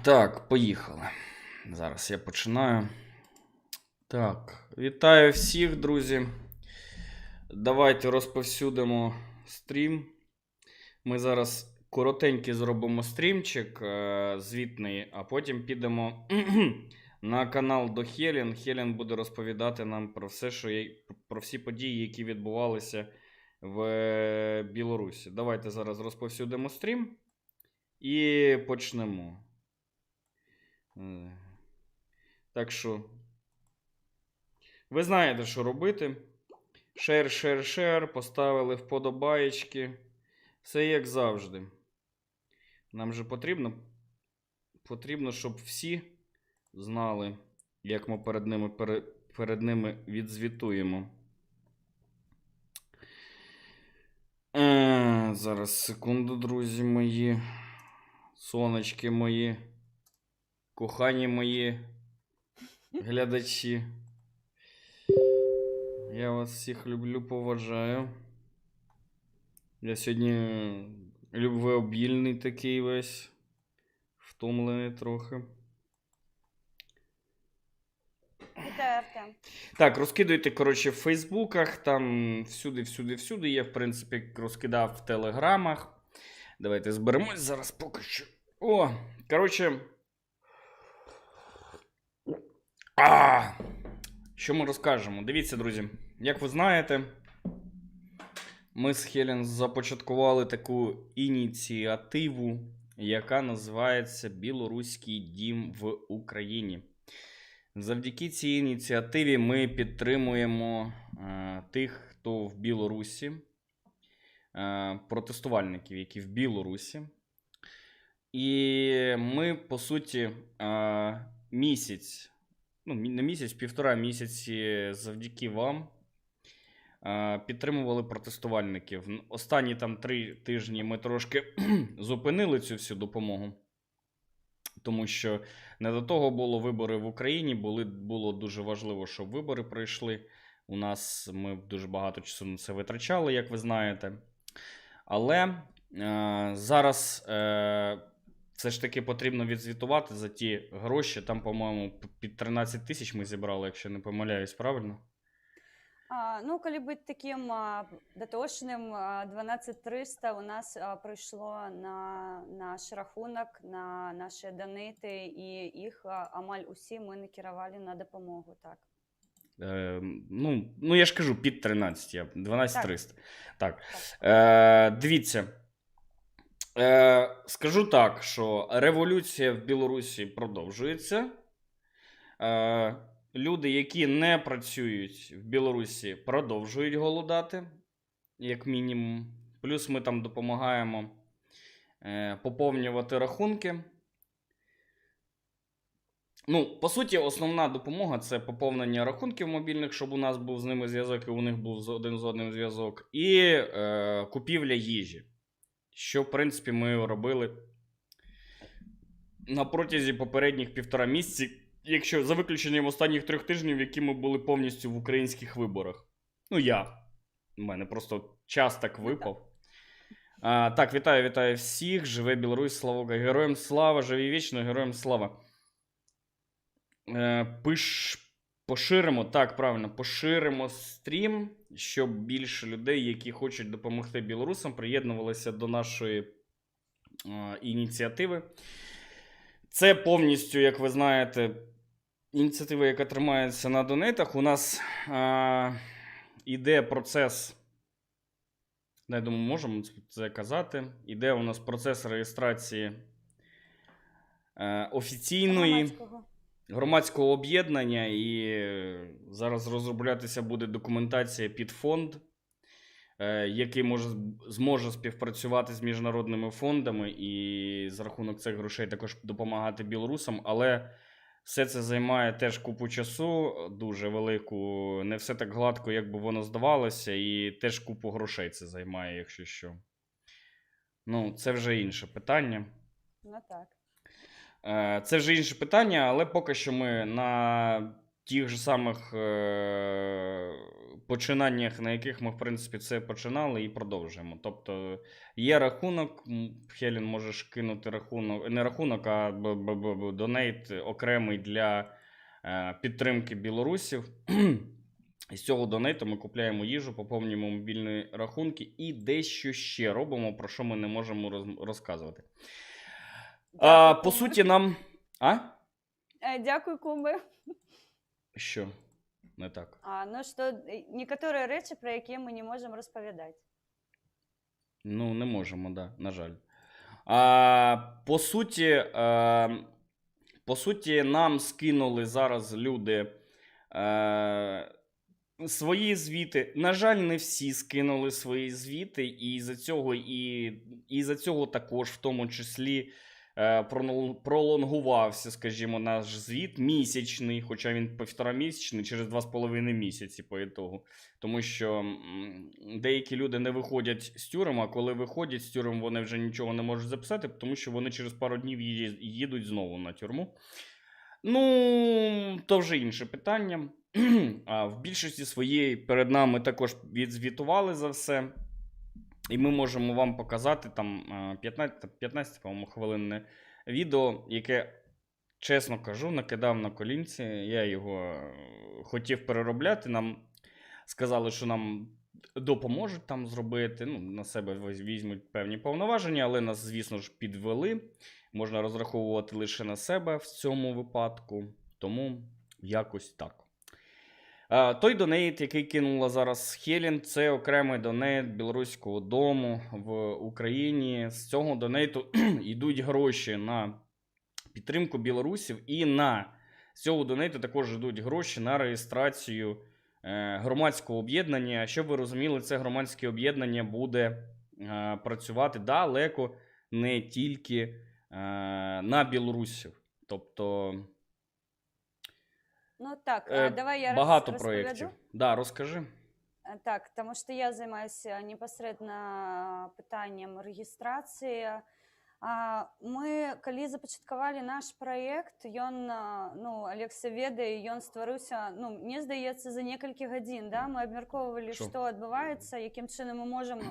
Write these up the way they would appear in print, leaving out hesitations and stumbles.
Так, поїхали. Зараз я починаю. Так, вітаю всіх, друзі. Давайте розповсюдимо стрім. Ми зараз коротенький зробимо стрімчик звітний, а потім підемо на канал до Хелен. Хелен буде розповідати нам про все, про всі події, які відбувалися в Білорусі. Давайте зараз розповсюдимо стрім і почнемо. Так що, ви знаєте, що робити. Шер, поставили вподобаєчки. Все як завжди. Нам же потрібно, щоб всі знали, як ми перед ними відзвітуємо. Зараз, секунду, друзі мої. Сонечки мої. Кохані мої глядачі. Я вас всіх люблю, поважаю. Я сьогодні любвеобільний такий весь. Втомлений трохи. Вітаю, Артем. Так, розкидуйте, коротше, в фейсбуках, там всюди. Я, в принципі, розкидав в телеграмах. Давайте зберемось зараз поки що. О, коротше. Що ми розкажемо? Дивіться, друзі, як ви знаєте, ми з Хелен започаткували таку ініціативу, яка називається «Білоруський дім в Україні». Завдяки цій ініціативі ми підтримуємо тих, хто в Білорусі, протестувальників, які в Білорусі. І ми, по суті, півтора місяці завдяки вам підтримували протестувальників. Останні там 3 тижні ми трошки зупинили цю всю допомогу, тому що не до того було вибори в Україні, було дуже важливо, щоб вибори пройшли. Ми дуже багато часу на це витрачали, як ви знаєте. Але зараз все ж таки потрібно відзвітувати за ті гроші. Там, по-моєму, під 13 тисяч ми зібрали, якщо не помиляюсь, правильно? Ну, коли бути таким дотошним, 12300 у нас прийшло на наш рахунок, на наші донати, і їх амаль усі ми накерували на допомогу, так. Ну, я ж кажу, під 13, 12300. Так. Дивіться. Скажу так, що революція в Білорусі продовжується. Люди, які не працюють в Білорусі, продовжують голодати, як мінімум. Плюс ми там допомагаємо поповнювати рахунки. Ну, по суті, основна допомога – це поповнення рахунків мобільних, щоб у нас був з ними зв'язок, і у них був один з одним зв'язок. І купівля їжі. Що, в принципі, ми робили на протязі попередніх 1,5 місяці, якщо за виключенням останніх 3 тижнів, які ми були повністю в українських виборах. Ну, у мене просто час так випав. Так, вітаю всіх. Живе Білорусь, слава героям слава, живі вічно, героям слава. Поширимо, так, правильно, поширимо стрім, щоб більше людей, які хочуть допомогти білорусам, приєднувалися до нашої ініціативи. Це повністю, як ви знаєте, ініціатива, яка тримається на донейтах. У нас іде процес, я думаю, можемо це казати, іде у нас процес реєстрації офіційної громадського об'єднання, і зараз розроблятися буде документація під фонд, який зможе співпрацювати з міжнародними фондами і за рахунок цих грошей також допомагати білорусам, але все це займає теж купу часу, дуже велику, не все так гладко, як би воно здавалося, і теж купу грошей це займає, якщо що. Ну, це вже інше питання. Ну, так. Це вже інше питання, але поки що ми на тих же самих починаннях, на яких ми, в принципі, це починали і продовжуємо. Тобто є рахунок, Хелін, можеш кинути рахунок, не рахунок, а донейт окремий для підтримки білорусів. І з цього донейту ми купляємо їжу, поповнюємо мобільні рахунки і дещо ще робимо, про що ми не можемо розказувати. По суті, нам... Дякую, куми. Що? Не так. Ну, що некоторі речі, про які ми не можемо розповідати. Ну, не можемо, да, на жаль. По суті, нам скинули зараз люди свої звіти. На жаль, не всі скинули свої звіти, і за цього також, в тому числі, пролонгувався, скажімо, наш звіт місячний, хоча він 1,5-місячний, через 2,5 місяці по ітогу. Тому що деякі люди не виходять з тюрем, а коли виходять з тюрем, вони вже нічого не можуть записати, тому що вони через пару днів їдуть знову на тюрму. Ну, то вже інше питання. А в більшості своєї перед нами також відзвітували за все. І ми можемо вам показати там 15, по-моєму, хвилинне відео, яке, чесно кажу, накидав на колінці. Я його хотів переробляти. Нам сказали, що нам допоможуть там зробити. Ну, на себе візьмуть певні повноваження, але нас, звісно ж, підвели. Можна розраховувати лише на себе в цьому випадку. Тому якось так. Той донейт, який кинула зараз Хелін, це окремий донейт Білоруського дому в Україні. З цього донейту йдуть гроші на підтримку білорусів, і з цього донейту також йдуть гроші на реєстрацію громадського об'єднання. Щоб ви розуміли, це громадське об'єднання буде працювати далеко не тільки на білорусів. Тобто... Ну так, давай я багато розповіду. проєктів. Да, розкажи. Так, тому що я займаюся непосередньо питанням реєстрації. Ми, коли започаткували наш проєкт, Олекса ведає, він створився, мені здається, за кілька годин. Да? Ми обмірковували, що відбувається, яким чином ми можемо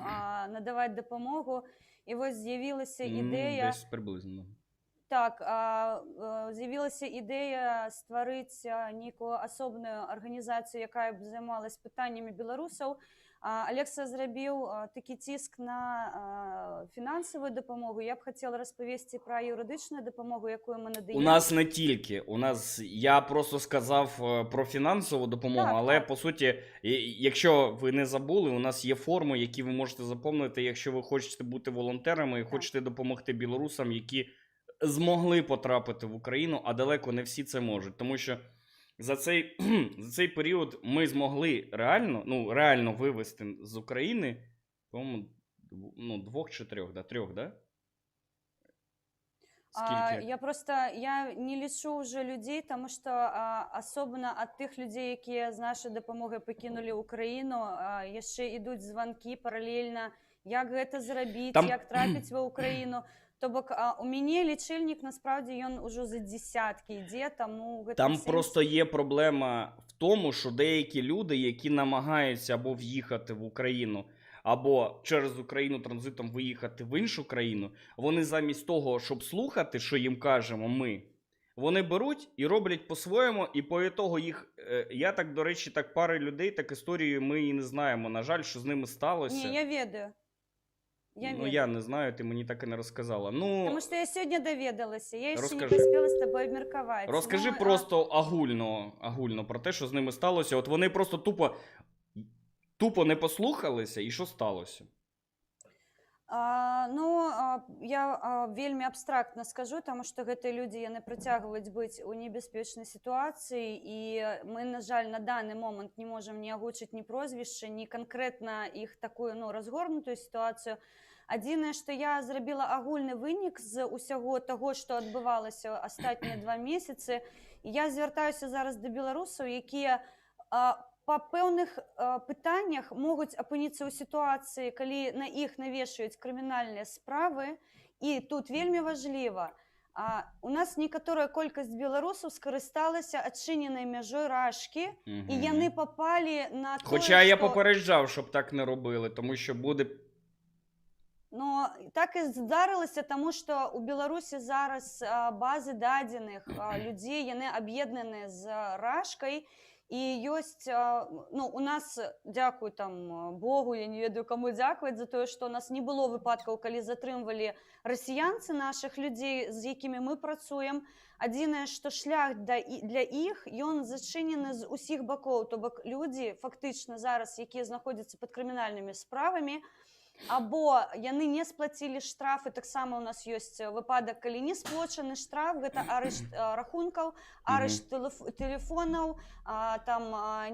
надавати допомогу. І ось з'явилася ідея... Десь приблизно. Так, з'явилася ідея створити неку особну організацію, яка б займалась питаннями білорусів. Олекса зробив такий тиск на фінансову допомогу. Я б хотіла розповісти про юридичну допомогу, яку ми надаємо. У нас не тільки. Я просто сказав про фінансову допомогу, але по суті, якщо ви не забули, у нас є форми, які ви можете заповнити, якщо ви хочете бути волонтерами і хочете допомогти білорусам, які змогли потрапити в Україну, а далеко не всі це можуть. Тому що за цей період ми змогли реально вивезти з України, по-моєму, 2 чи 3, да? 3, да? Скільки? Я не лічу вже людей, тому що особливо від тих людей, які з нашою допомогою покинули Україну, ще йдуть дзвонки паралельно, як це зробити, як трапити в Україну. Тобто у мене лічильник, насправді, він уже за десятки йде, тому... Там просто є проблема в тому, що деякі люди, які намагаються або в'їхати в Україну, або через Україну транзитом виїхати в іншу країну, вони замість того, щоб слухати, що їм кажемо ми, вони беруть і роблять по-своєму, і по ітогу їх... Я так, до речі, так пари людей, так історію ми і не знаємо. На жаль, що з ними сталося. Ні, я ведаю. Я не знаю, ти мені так і не розказала. Тому що я сьогодні довідалася, я ще не поспіла з тобою обміркувати. Розкажи просто огульно про те, що з ними сталося. От вони просто тупо не послухалися, і що сталося? Я вельми абстрактно скажу, тому що гэты люди яны працягваюць быць у небяспечнай сітуацыі, і мы, на жаль, на данный момант не можам ні агучыць ні прозвішча, ні канкрэтна іх такую разгорнутую сітуацыю. Адзінае, што я зрабіла агульны вынік з усяго таго, што адбывалася астатнія 2 месяцы, і я звяртаюся зараз да беларусаў, якія па пэўных пытаннях могуць апыніцца ў сітуацыі, калі на іх навешаюць крымінальныя справы, і тут вельмі важліва, У нас некаторая колькасць беларусаў скарысталася адчыненай мяжой Рашкі, і яны папалі на тое, Хоча я што... попереджав, щоб так не робили, тому що буде... Но так і здарылася, таму што у Беларусі зараз базы дадзеных людзей, яны аб'еднаны з Рашкай, і ёсць, ну, у нас, дзякуй там Богу, я не ведаю, каму дзякаваць за тое, што у нас не было выпадкаў, калі затрымвалі расіянцы нашых людзей, з якімі мы працуем. Адзінае, што шлях для іх, ён зачынены з усіх бакоў, то бок людзі фактычна зараз, якія знаходзяцца пад крымінальнымі справамі, або яны не сплацілі штрафы, таксама у нас ёсць выпадак, калі не сплочаны штраф, гэта арышт рахункаў, арышт тэлефонаў, там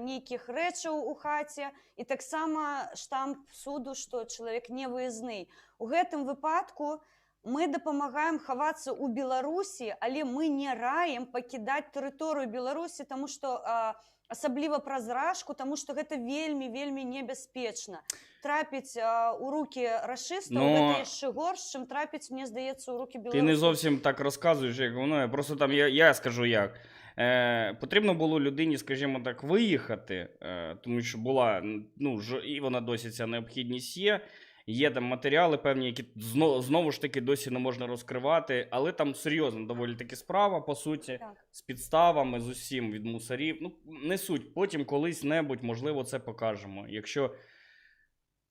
нейкіх рэчаў у хаце, і таксама штамп суду, што чалавек не выязны. У гэтым выпадку мы дапамагаем хавацца ў Беларусі, але мы не раім пакідаць тэрыторыю Беларусі, таму што асабліва праз Рашку, таму што гэта вельмі небяспечна. Трапіць у рукі рашыстаў, гэта яшчэ горш, чым трапіць, мне здаецца, у рукі беларусів. Ти не зовсім так розказуєш, як воно. Просто там, я скажу як. Потрібно було людині, скажімо так, виїхати, тому що була, ну, і вона досі ця необхідність є. Є там матеріали певні, які знову ж таки досі не можна розкривати, але там серйозна доволі таки справа, по суті, Так. з підставами, з усім від мусорів. Ну, не суть, потім колись-небудь, можливо, це покажемо. Якщо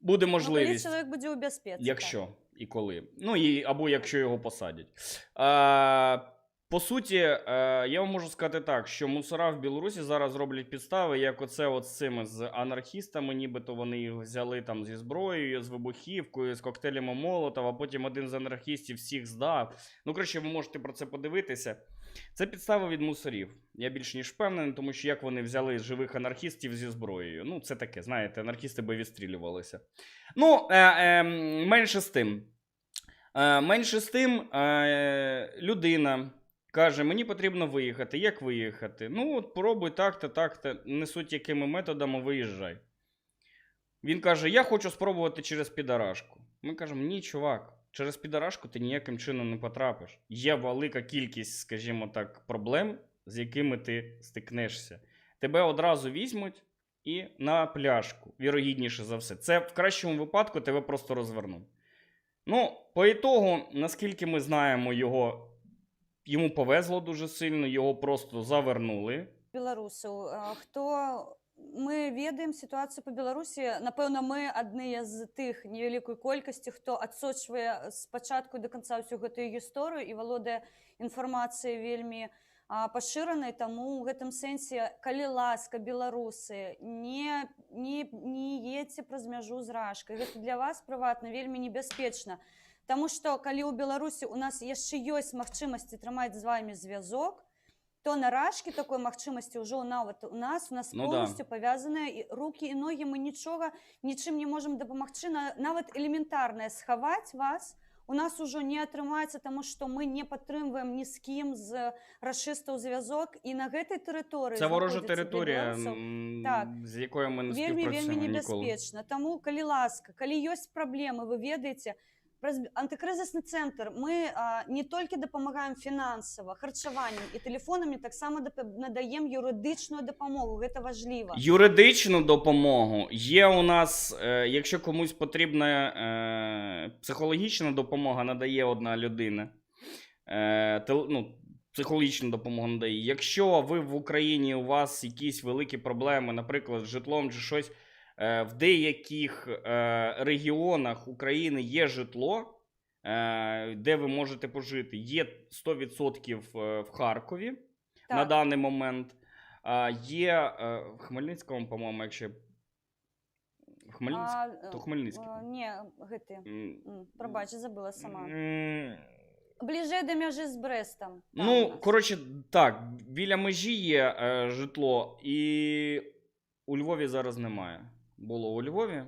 буде можливість. Коли чоловік буде у безпеці. Якщо і коли. Ну, або якщо його посадять. По суті, я вам можу сказати так, що мусора в Білорусі зараз роблять підстави, як оце от з цими з анархістами, нібито вони їх взяли там зі зброєю, з вибухівкою, з коктейлями Молотова, а потім один з анархістів всіх здав. Ну, коротше, ви можете про це подивитися. Це підстави від мусорів. Я більш ніж впевнений, тому що як вони взяли живих анархістів зі зброєю. Ну, це таке, знаєте, анархісти би відстрілювалися. Ну, менше з тим. Людина каже, мені потрібно виїхати. Як виїхати? Ну, от пробуй так-то. Не суть якими методами виїжджай. Він каже, я хочу спробувати через підарашку. Ми кажемо, ні, чувак, через підарашку ти ніяким чином не потрапиш. Є велика кількість, скажімо так, проблем, з якими ти стикнешся. Тебе одразу візьмуть і на пляшку, вірогідніше за все. Це в кращому випадку тебе просто розвернуть. Ну, по ітогу, наскільки ми знаємо йому повезло дуже сильно, його просто завернули. Беларусаў. Мы ведаем сітуацыю па Беларусі. Напэўна, мы адныя з тых невялікай колькасці, хто адсочвае з пачатку да канца ўсю гэтую гісторыю і валодае інфармацыяй вельмі пашыранай. Таму ў гэтым сэнсе, калі ласка, беларусы, не едзьце праз мяжу з Рашкай. Гэта для вас прыватна вельмі небяспечна. Таму што калі ў Беларусі у нас яшчэ ёсць магчымасці трымаць з вамі звязок, то на Рашкі такой магчымасці ўжо нават у нас поўнасцю павязаныя рукі і ногі, мы нічым не можам дапамагчы, нават элементарнае схаваць вас у нас ужо не атрымаецца, таму што мы не падтрымваем ні з кім з рашыстаў звязок, і на гэтай тэрыторыі це ворожа тэрыторыя, з якою мы не співпрацюємо вельмі ніколи. Небяспечна. Таму, калі ласка, калі ёсць праблемы, вы ведаеце, праз антыкрызісны цэнтр мы не толькі дапамагаем фінансава, харчаваннем і тэлефонамі, таксама надаем юридичную дапамогу, гэта важліва. Юридичну допомогу є у нас, якщо комусь потрібна психологічна допомога, надає одна людина. Психологічну допомогу надає. Якщо ви в Україні, у вас якісь великі проблеми, наприклад, з житлом чи щось, в деяких регіонах України є житло, де ви можете пожити. Є 100% в Харкові на даний момент. Є в Хмельницькому, по-моєму, якщо... То Хмельницький. Ні, гэты. Пробач, забыла сама. Ближче до межі з Брестом. Ну, коротше, так, біля межі є житло, і у Львові зараз немає. Було у Львові.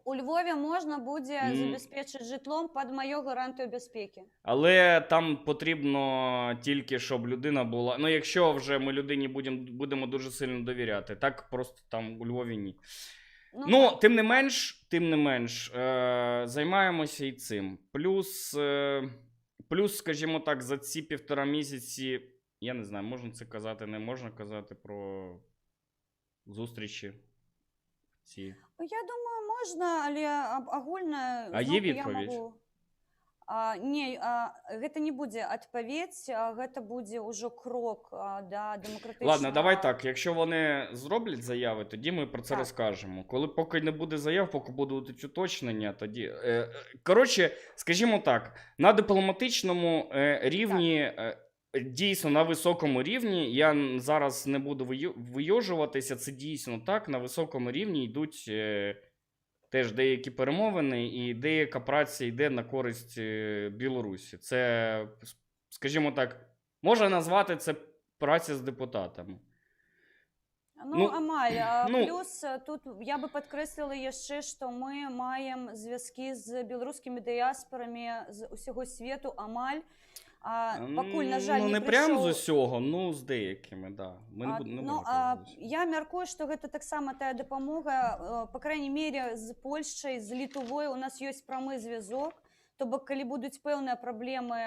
У Львові можна буде забезпечити житлом під мою гарантію безпеки. Але там потрібно тільки, щоб людина була... Ну, якщо вже ми людині будемо дуже сильно довіряти. Так просто там у Львові ні. Ну, тим не менш, займаємося і цим. Плюс Плюс, скажімо так, за ці 1,5 місяці, я не знаю, можна це казати, не можна казати про зустрічі ці. Я думаю, можна, але агульна А є зноўку я відповідь? магу. Не, гэта не будзе адпаведь, гэта будзе ўжо крок да дэмакратычнага... Ладно, давай так. Якщо вони зроблять заяви, тоді ми про це Так. розкажемо. Поки не буде заяв, поки будуть уточнення, тоді. Коротше, скажімо так, на дипломатичному рівні, дійсно на високому рівні, я зараз не буду вийожуватися, це дійсно так, на високому рівні йдуть теж деякі перемовини, і деяка праця йде на користь Білорусі. Це, скажімо так, можна назвати це праця з депутатами. Ну, амаль. ну- Плюс тут я би підкреслила яшчэ, што мы маем зв'язкі з беларускімі дыяспорамі з усяго свету амаль. Пакуль, на жаль, ну, не не прям з прыйшоў... усього, ну, з деякими, да. Ми не будемо казати з усього. Я мяркую, што гэта таксама тая дапамога, па крайней мере, з Польшчай, з Літувой у нас ёсць прамы звязок, то бок калі будуць пэўныя праблемы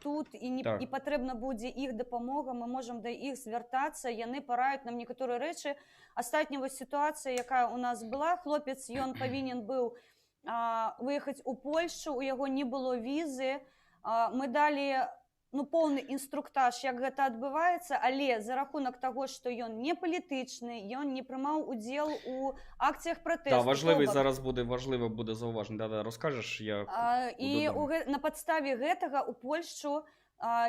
тут Так. і патрэбна будзе іх дапамога, мы можам да іх звяртацца, яны параюць нам некаторыя рэчы. Астатняя вось сітуацыя, якая у нас была, хлопец, ён павінен быў выехаць у Польшчу, у яго не было візы, мы далі поўны інструктаж, як гэта адбываецца, але за рахунак таго, што ён не палітычны, ён не прымаў удзел у акцыях пратэсту. Так, важливо буде зауваження. Да, розкажеш, я І додам. на падставе гэтага у Польшчу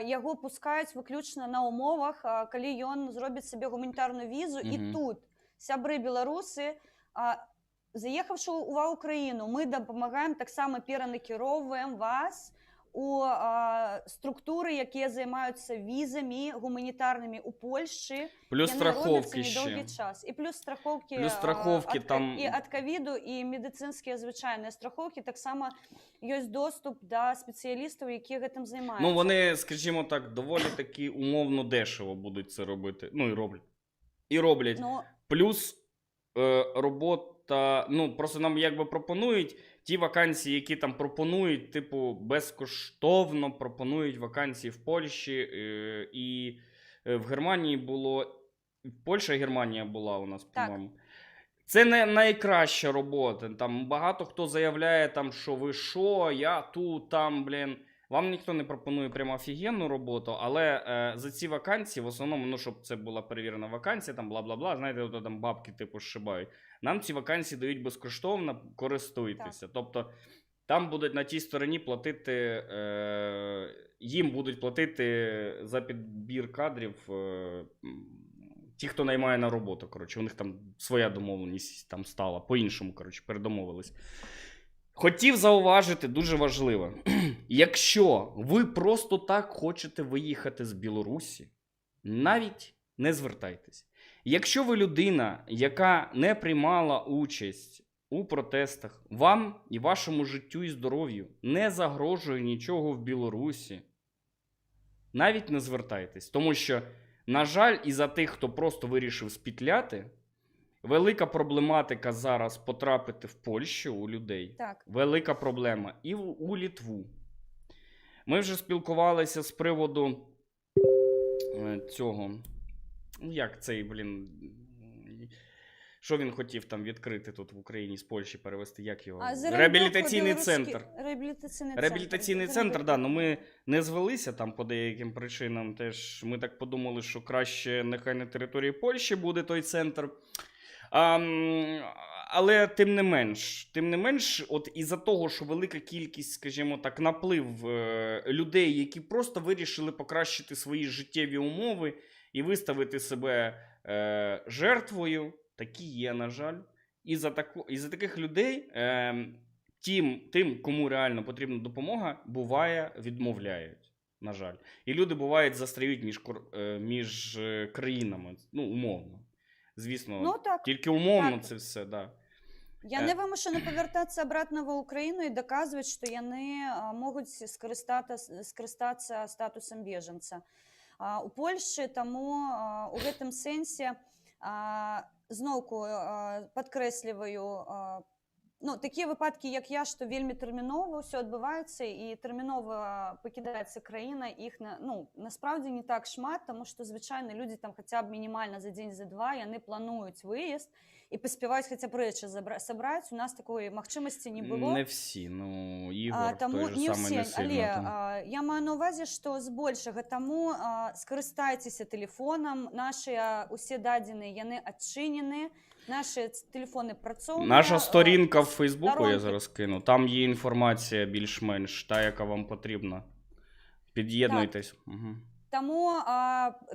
яго пускаюць выключна на умовах, калі ён зробіць сабе гуманітарную візу. І тут сябры беларусы, заехаўшы ва Ўкраіну, мы дапамагаем, таксама перанакіроўваем вас у структуры, якія займаюцца візамі гуманітарнымі ў Польшчы. Плюс страховки ще. Час. І плюс страховки, там... і ад ковіду, і медицинскія звичайні страховки. Так само є доступ до спеціалістів, які гэтым займаються. Ну, вони, скажімо так, доволі таки умовно дешево будуть це робити. Ну, і роблять. І роблять. Ну, плюс робота, ну, просто нам якби пропонують ті вакансії, які там пропонують, типу, безкоштовно пропонують вакансії в Польщі, і в Германії було, Польща і Германія була у нас, по-моєму. Це не найкраща робота. Там багато хто заявляє, там, що ви що, я тут, там, блін. Вам ніхто не пропонує прямо офігенну роботу, але за ці вакансії, в основному, ну, щоб це була перевірена вакансія, там, бла-бла-бла, знаєте, то там бабки, типу, зшибають. Нам ці вакансії дають безкоштовно, користуйтеся. Тобто, там будуть на тій стороні платити, їм будуть платити за підбір кадрів ті, хто наймає на роботу, коротше. У них там своя домовленість там стала, по-іншому, коротше, передомовились. Хотів зауважити, дуже важливо, якщо ви просто так хочете виїхати з Білорусі, навіть не звертайтесь. Якщо ви людина, яка не приймала участь у протестах, вам і вашому життю і здоров'ю не загрожує нічого в Білорусі, навіть не звертайтесь. Тому що, на жаль, із-за тих, хто просто вирішив спітляти, велика проблематика зараз потрапити в Польщу у людей. Так. Велика проблема. І у Литву. Ми вже спілкувалися з приводу цього. Ну, як цей, блін... Що він хотів там відкрити тут в Україні з Польщі перевести? Як його? Реабілітаційний центр. Реабілітаційний центр, да. Ну ми не звелися там по деяким причинам. Теж ми так подумали, що краще нехай на території Польщі буде той центр. Але тим не менш, от із-за того, що велика кількість, скажімо так, наплив людей, які просто вирішили покращити свої життєві умови і виставити себе жертвою, такі є, на жаль. Із-за таких людей тим, кому реально потрібна допомога, буває, відмовляють, на жаль. І люди, бувають, застряють між країнами, ну, умовно. Звісно, ну, так, тільки умовно так. це все, да. Яны вымушаны павяртацца обратно ва Ўкраіну і даказваць, што яны могуць скарыстацца статусам бежанца. У Польшчы таму у гэтым сэнсе зноўку падкрэсліваю, ну, такія выпадкі, як я, што вельмі тэрмінова ўсё адбываецца і тэрмінова пакідаецца краіна, іх насправді не так шмат, таму што звычайна людзі там хаця б мінімальна за дзень, за два яны плануюць выезд і паспяваюць хаця б рэчы сабраць. У нас такой магчымасці не было. Не всі, ну, Ігор, Таму той же не самий ўсе, не сильно але там. я маю на ўвазе, што збольшага таму скарыстайцеся тэлефонам, нашыя усе дадзеныя яны адчынены, наші тэлефони працоўныя. Наша сторінка в Фейсбуку, я сторонки. зараз кину, там є інформація більш-менш, та, яка вам потрібна. Під'єднуйтесь. Угу. Таму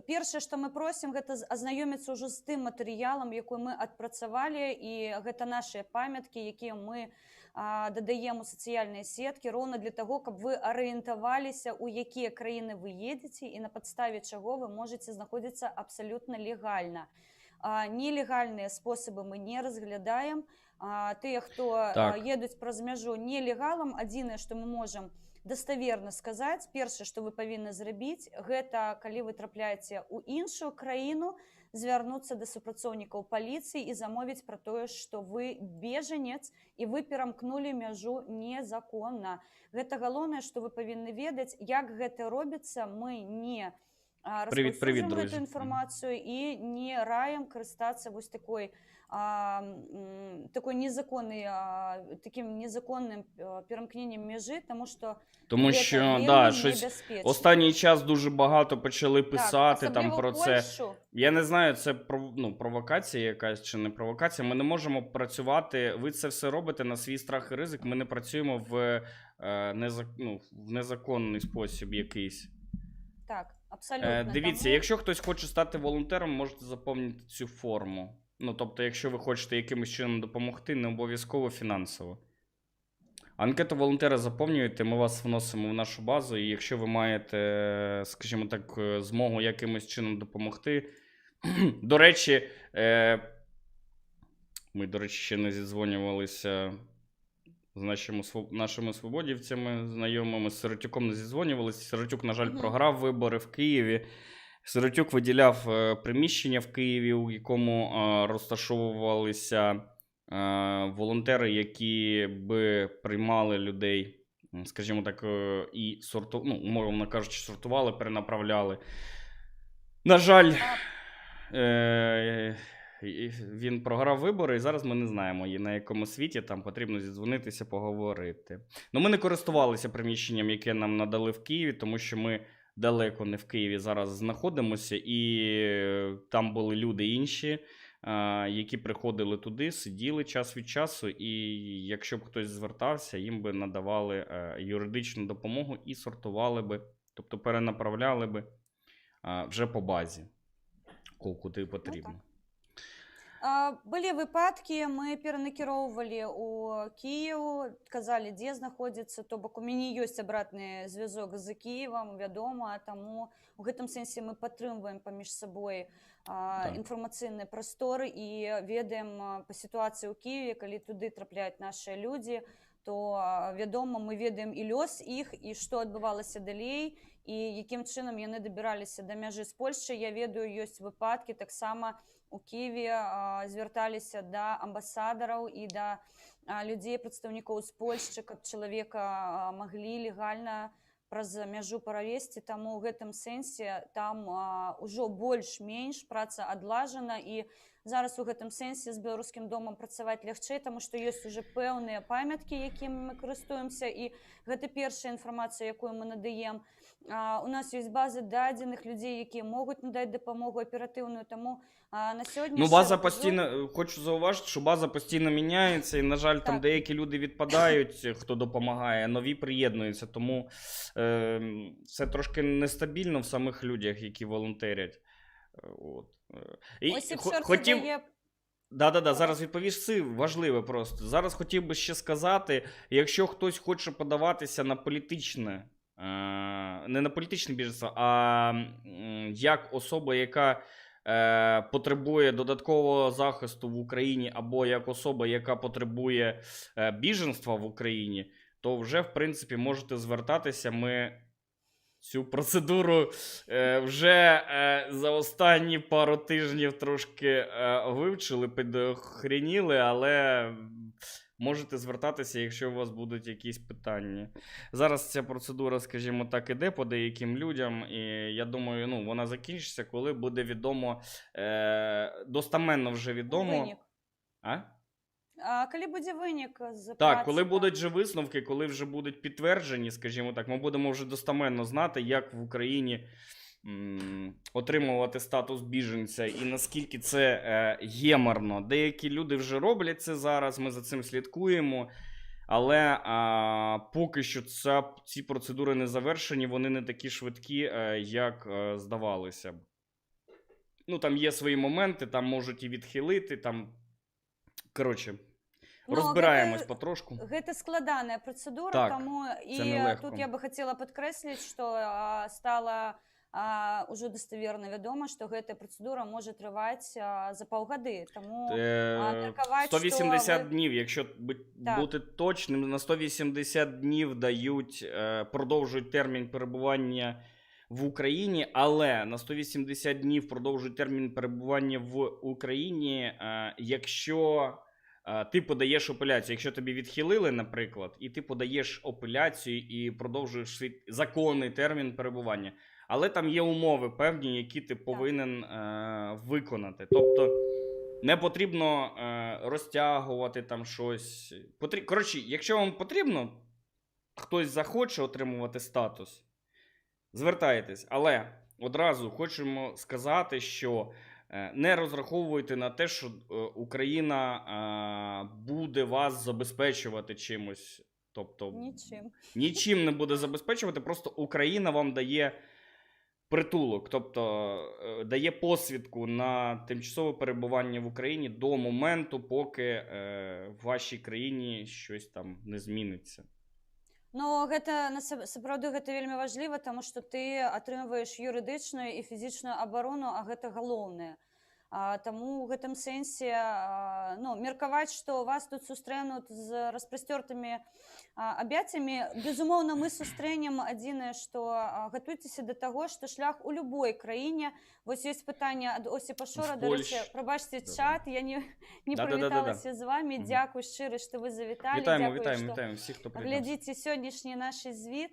першае, што мы просім, гэта азнаёміцца ўжо з тым матэрыялам, якой мы адпрацавалі, і гэта нашыя памяткі, якія мы дадаем у сацыяльныя сеткі, роўна для таго, каб вы арыентаваліся, у якія краіны вы едзеце і на падставе чаго вы можаце знаходзіцца абсалютна легальна. Нелегальныя спосабы мы не разглядаем. Тыя, хто едуць праз мяжу нелегалам, адзінае, што мы можам даставерна сказаць, першае, што вы павінны зрабіць, гэта калі вы трапляеце ў іншую краіну, звярнуцца да супрацоўнікаў паліцыі і замовіць пра тое, што вы бежанец і вы перамкнулі мяжу незаконна. Гэта галоўнае, што вы павінны ведаць, як гэта робіцца, мы не распаўсюджваем гэту інфармацыю і не раім карыстацца вось таким незаконним перемкненням межі, тому що да, щось останній час дуже багато почали писати так, там про це. Польщу. Я не знаю, це провокація якась чи не провокація. Ми не можемо працювати, ви це все робите на свій страх і ризик, ми не працюємо в незаконний спосіб якийсь. Так, абсолютно. Дивіться, якщо хтось хоче стати волонтером, можете заповнити цю форму. Ну, тобто, якщо ви хочете якимось чином допомогти, не обов'язково фінансово. Анкету волонтера заповнюєте, ми вас вносимо в нашу базу, і якщо ви маєте, скажімо так, змогу якимось чином допомогти. До речі, ми, ще не зідзвонювалися з нашими свободівцями, знайомими, з Сиротюком не зідзвонювалися. Сиротюк, на жаль, програв вибори в Києві. Сиротюк виділяв приміщення в Києві, у якому розташовувалися волонтери, які би приймали людей, скажімо так, і умовно кажучи, сортували, перенаправляли. На жаль, він програв вибори, і зараз ми не знаємо, на якому світі, там потрібно зідзвонитися, поговорити. Ну, ми не користувалися приміщенням, яке нам надали в Києві, тому що ми далеко не в Києві зараз знаходимося, і там були люди інші, які приходили туди, сиділи час від часу, і якщо б хтось звертався, їм би надавали юридичну допомогу і сортували би, тобто перенаправляли би вже по базі, куди потрібно. Былі выпадкі, мы перанакіроўвалі ў Кіеў, казалі, дзе знаходзіцца, то бок у мяне ёсць абратны звязок з Кіевам, вядома, таму у гэтым сэнсе мы падтрымваем паміж сабой інфармацыйныя прасторы і ведаем па сітуацыі ў Кіеве, калі туды трапляюць нашыя людзі, то, вядома, мы ведаем і лёс іх, і што адбывалася далей, і якім чынам яны дабіраліся да мяжы з Польшчай. Я ведаю, ёсць выпадкі таксама у Киеве, звярталіся да амбасадараў і да людзей, прадстаўнікоў з Польшчы, каб чалавека маглі легальна праз мяжу правесці. Таму ў гэтым сэнсе там ужо больш-менш праца адлажана, і зараз у гэтым сэнсе з беларускім домам працаваць лягчэй, таму што ёсць уже пэўныя памяткі, якімі мы карыстуемся, і гэта першая інфармацыя, якую мы надаем. У нас ёсць базы дадзеных людзей, якія могуць надаць дапамогу аператыўную, таму на сьогодні... Ну, база постійно, хочу зауважити, що база постійно міняється, і, на жаль, там деякі люди відпадають, хто допомагає, а нові приєднуються, тому це трошки нестабільно в самих людях, які волонтерять. І хотів... Да, зараз відповіш ти, важливе просто. Зараз хотів би ще сказати, якщо хтось хоче подаватися на політичне, не на політичне біженство, а як особа, яка потребує додаткового захисту в Україні, або як особа, яка потребує біженства в Україні, то вже, в принципі, можете звертатися. Ми цю процедуру вже за останні пару тижнів трошки вивчили, підохреніли, але можете звертатися, якщо у вас будуть якісь питання. Зараз ця процедура, скажімо так, іде по деяким людям, і я думаю, ну, вона закінчиться, коли буде відомо, достаменно вже відомо. Вынік. А? А калі будзе вынік з Так, коли працы, будуть вже висновки, коли вже будуть підтверджені, скажімо так, ми будемо вже достаменно знати, як в Україні отримувати статус біженця і наскільки це геморно. Деякі люди вже роблять це зараз, ми за цим слідкуємо. Але поки що ці процедури не завершені, вони не такі швидкі, як здавалося б. Ну, там є свої моменти, там можуть і відхилити, там. Коротше, Ну, розбираємось гэта- потрошку. Гэта складаная працэдура, Так, таму це і нелегко. тут я бы хацела падкрэсліць, што стала ўжо даставерна вядома, што гэтая працэдура можа трываць за паўгады. Таму меркаваць, 180 што ви- днів, якщо Так. бути точним, на 180 днів дають, продовжують термін перебування в Україні, але на 180 днів продовжують термін перебування в Україні, якщо ти подаєш апеляцію. Якщо тобі відхилили, наприклад, і ти подаєш апеляцію і продовжуєш свій законний термін перебування. Але там є умови певні, які ти повинен виконати. Тобто не потрібно розтягувати там щось. Коротше, якщо вам потрібно, хтось захоче отримувати статус, звертайтесь. Але одразу хочемо сказати, що не розраховуйте на те, що Україна буде вас забезпечувати чимось. Тобто нічим. нічим не буде забезпечувати, просто Україна вам дає притулок, тобто дає посвідку на тимчасове перебування в Україні до моменту, поки в вашій країні щось там не зміниться. Ну, гэта сапраўды гэта вельмі важліва, таму што ты атрымліваеш юрыдычную і фізічную абарону, а гэта галоўнае. Таму ў гэтым сэнсе ну, меркаваць, што вас тут сустрэнут з распасцёртымі абяццямі. Безумоўна, мы сустрэнем адзінае, што гатуйцеся да таго, што шлях у любой краіне. Вось ёсць пытанне ад Осіпа Шора. Дарэчы, прабачце чат, я не прывіталася з вами. Дзякуй шчыра, што вы завіталі. Вітаємо всіх, хто приєднався. Глядзіце сьогоднішній наш звіт.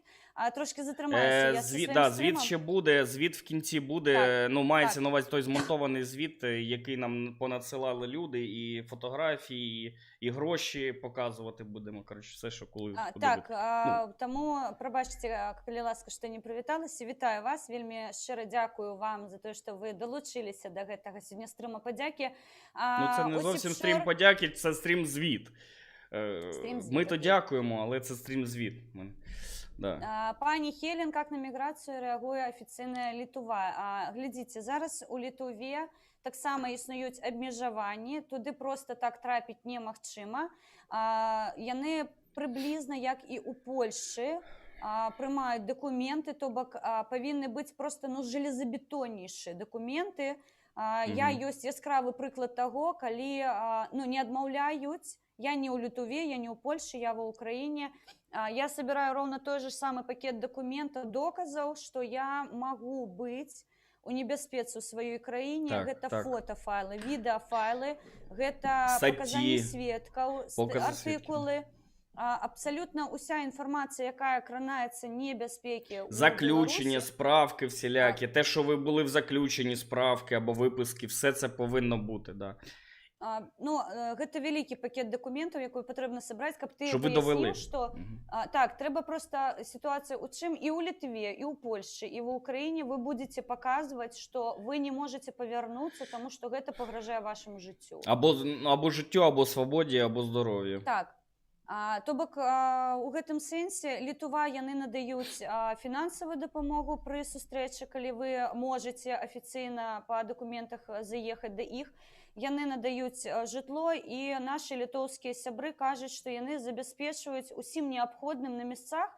Трошки затримаюся. Звіт ще буде, звіт в кінці буде. Так, ну, мається на увазі той змонтований звіт, який нам понадсилали люди, і фотографії, і гроші показувати будемо. Коротше, все, що коли Так, тому пробачте, калі ласка, што не прывіталася. Вітаю вас, вельмі шчыра дзякую вам за тое, што ви долучилися до гэтага сьогодні стріма подяки. Ну, це не зовсім стрім подяки, це стрім-звіт. Ми то дякуємо, але це стрім-звіт. Да. Пані Хелен, як на міграцію реагує офіційна Літва? Глядіться, зараз у Літві таксама існують абмежаванні, туди просто так трапіць немагчыма. Яны прыблізна, як і у Польшчы, прымаюць дакументы, то бок павінны быць просто железабетоннейшыя дакументы. Я ёсць яскравы прыклад таго, калі не адмаўляюць. Я не ў Літве, я не ў Польшчы, я ва Ўкраіне. Я собираю ровно той же самый пакет документов, доказаў, што я магу быць у небяспецы ў сваёй краіне. Гэта фотофайлы, відэафайлы, гэта паказанні сведкаў, артыкулы. Абсолютно уся інформація, яка кранається небезпеки. Заключення, справки всілякі, те, що ви були в заключенні справки або виписки, все це повинно бути, да. Ну, гэта вялікі пакет дакументаў, якой патрэбна сабраць, каб ты выясніў, што так, трэба проста сітуацыя у чым і ў Літве, і ў Польшчы, і ва Ўкраіне вы будзеце паказваць, што вы не можаце павярнуцца, таму што гэта пагражае вашаму жыццю. Або жыццю, або свабодзе, або здароўю. Так. То бок у гэтым сэнсе Літва яны надаюць фінансавую дапамогу пры сустрэчы, калі вы можаце афіцыйна па дакументах заехаць да іх. Яны надаюць жытло, і нашы літоўскія сябры кажуць, што яны забяспечваюць усім неабходным на месцах.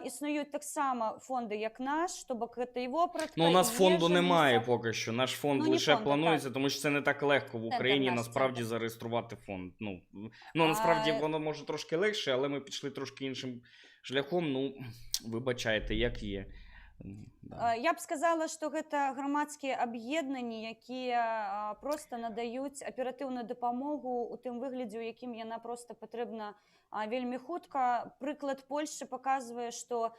Існують таксама фонди, як наш, то бок гэта і вопратка, ну, у нас фонду немає поки що. Наш фонд лише планується, так. Тому що це не так легко в Україні насправді зареєструвати фонд. Ну насправді воно може трошки легше, але ми пішли трошки іншим шляхом. Ну, вибачайте, як є. Да. Я б сказала, што гэта грамадскія аб'яднанні, якія проста надаюць аператыўную дапамогу ў тым выглядзе, у якім яна проста патрэбна вельмі хутка. Прыклад Польшчы паказвае, што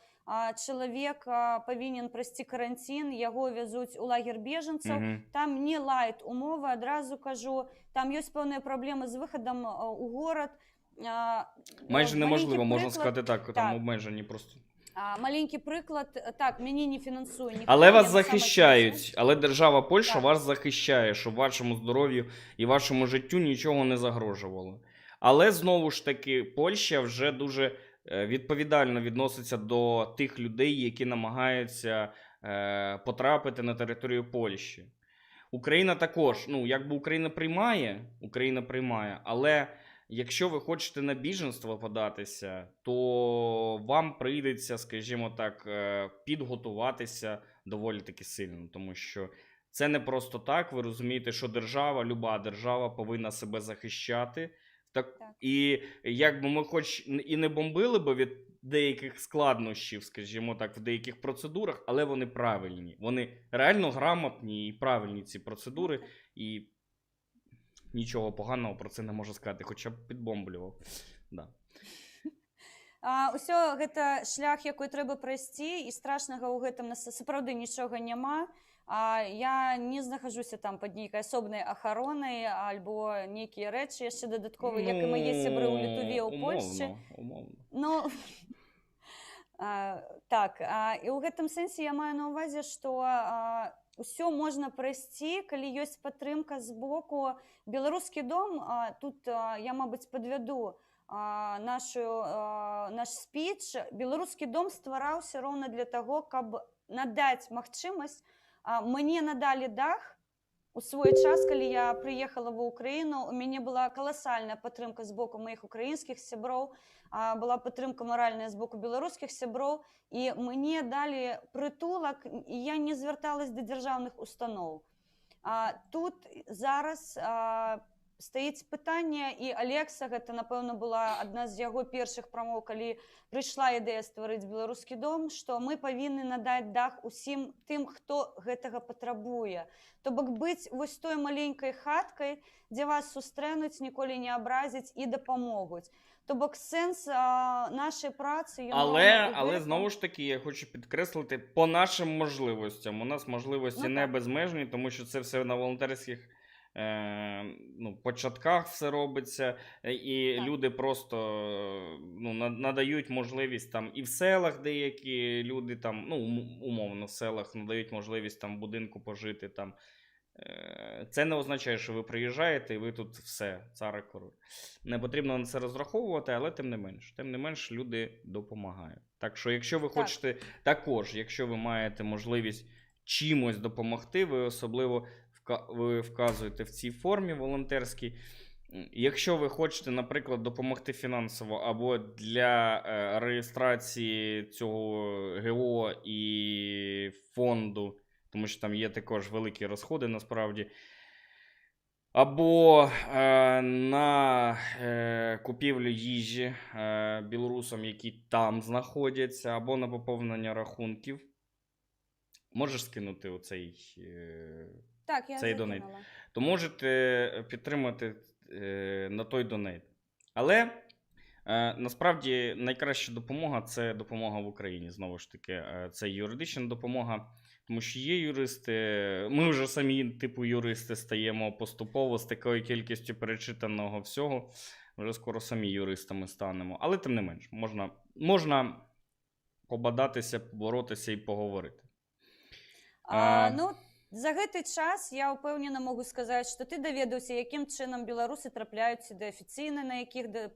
чалавек павінен прайсці каранцін, яго вязуць у лагер бежанцаў. Мгм. Там не лайт умовы, адразу кажу, там ёсць пэўныя праблемы з выхадам у горад. Майже неможливо, можна приклад. сказати так, там Так. обмежені просто. Маленький приклад, так, мені не фінансує ніхто. Але я вас сама захищають, фінансую. але держава Польща Так. вас захищає, щоб вашому здоров'ю і вашому життю нічого не загрожувало. Але знову ж таки, Польща вже дуже відповідально відноситься до тих людей, які намагаються потрапити на територію Польщі. Україна також, ну, якби Україна приймає, але якщо ви хочете на біженство податися, то вам прийдеться, скажімо так, підготуватися доволі таки сильно, тому що це не просто так. Ви розумієте, що держава, люба держава повинна себе захищати. Так. І якби ми хоч і не бомбили би від деяких складнощів, скажімо так, в деяких процедурах, але вони правильні. Вони реально грамотні і правильні ці процедури, і нічого поганого про це не можу сказати, хоча б підбомблював. Да. Усё гэта шлях, якой трэба прайсці, і страшнага ў гэтым сапраўды нічога няма. Я не знаходжуся там пад нейкай асобнай ахаронай альбо нейкія рэчы яшчэ дадатковыя, як і мае сябры ў Літве, ў Польшчы. Умовно. Ну, так, і ў гэтым сэнсе я маю на ўвазе, што ўсё можна прайсці, калі ёсць падтрымка з боку. Беларускі дом, тут я, мабыць, падвяду наш спіч. Беларускі дом ствараўся роўна для таго, каб надаць магчымасць. Мне надалі дах у свой час, калі я прыехала ва Ўкраіну. У мяне была каласальная падтрымка з боку маіх украінскіх сяброў, была падтрымка маральная з боку беларускіх сяброў, і мне далі прытулак, і я не звярталась да дзяржаўных устаноў. Тут зараз стаіць пытанне, і Алекса, гэта, напэўна, была адна з яго першых прамоў, калі прыйшла ідэя стварыць беларускі дом, што мы павінны надаць дах усім тым, хто гэтага патрабуе. То бок быць вось той маленькай хаткай, дзе вас сустрэнуць, ніколі не абразяць і дапамогуць. То бок сенс нашої праці... Але знову ж таки, я хочу підкреслити, по нашим можливостям. У нас можливості не безмежні, тому що це все на волонтерських початках все робиться, і так. Люди просто надають можливість там і в селах деякі люди там, умовно в селах надають можливість там в будинку пожити там. Це не означає, що ви приїжджаєте і ви тут все, цар і король. Не потрібно на це розраховувати, але тим не менш люди допомагають. Так що, якщо ви хочете, також, якщо ви маєте можливість чимось допомогти, ви особливо ви вказуєте в цій формі волонтерській. Якщо ви хочете, наприклад, допомогти фінансово або для реєстрації цього ГО і фонду, тому що там є також великі розходи насправді, або на купівлю їжі білорусам, які там знаходяться, або на поповнення рахунків, можеш скинути оцей донейт, то можете підтримати на той донейт. Але насправді найкраща допомога – це допомога в Україні. Знову ж таки, це юридична допомога, тому що є юристи, ми вже самі типу юристи стаємо поступово з такою кількістю перечитаного всього, вже скоро самі юристами станемо. Але тим не менш, можна побадатися, поборотися і поговорити. За гэты час я ўпэўнена могу сказаць, што ты даведаўся, якім чынам беларусы трапляюць сюды афіцыйна,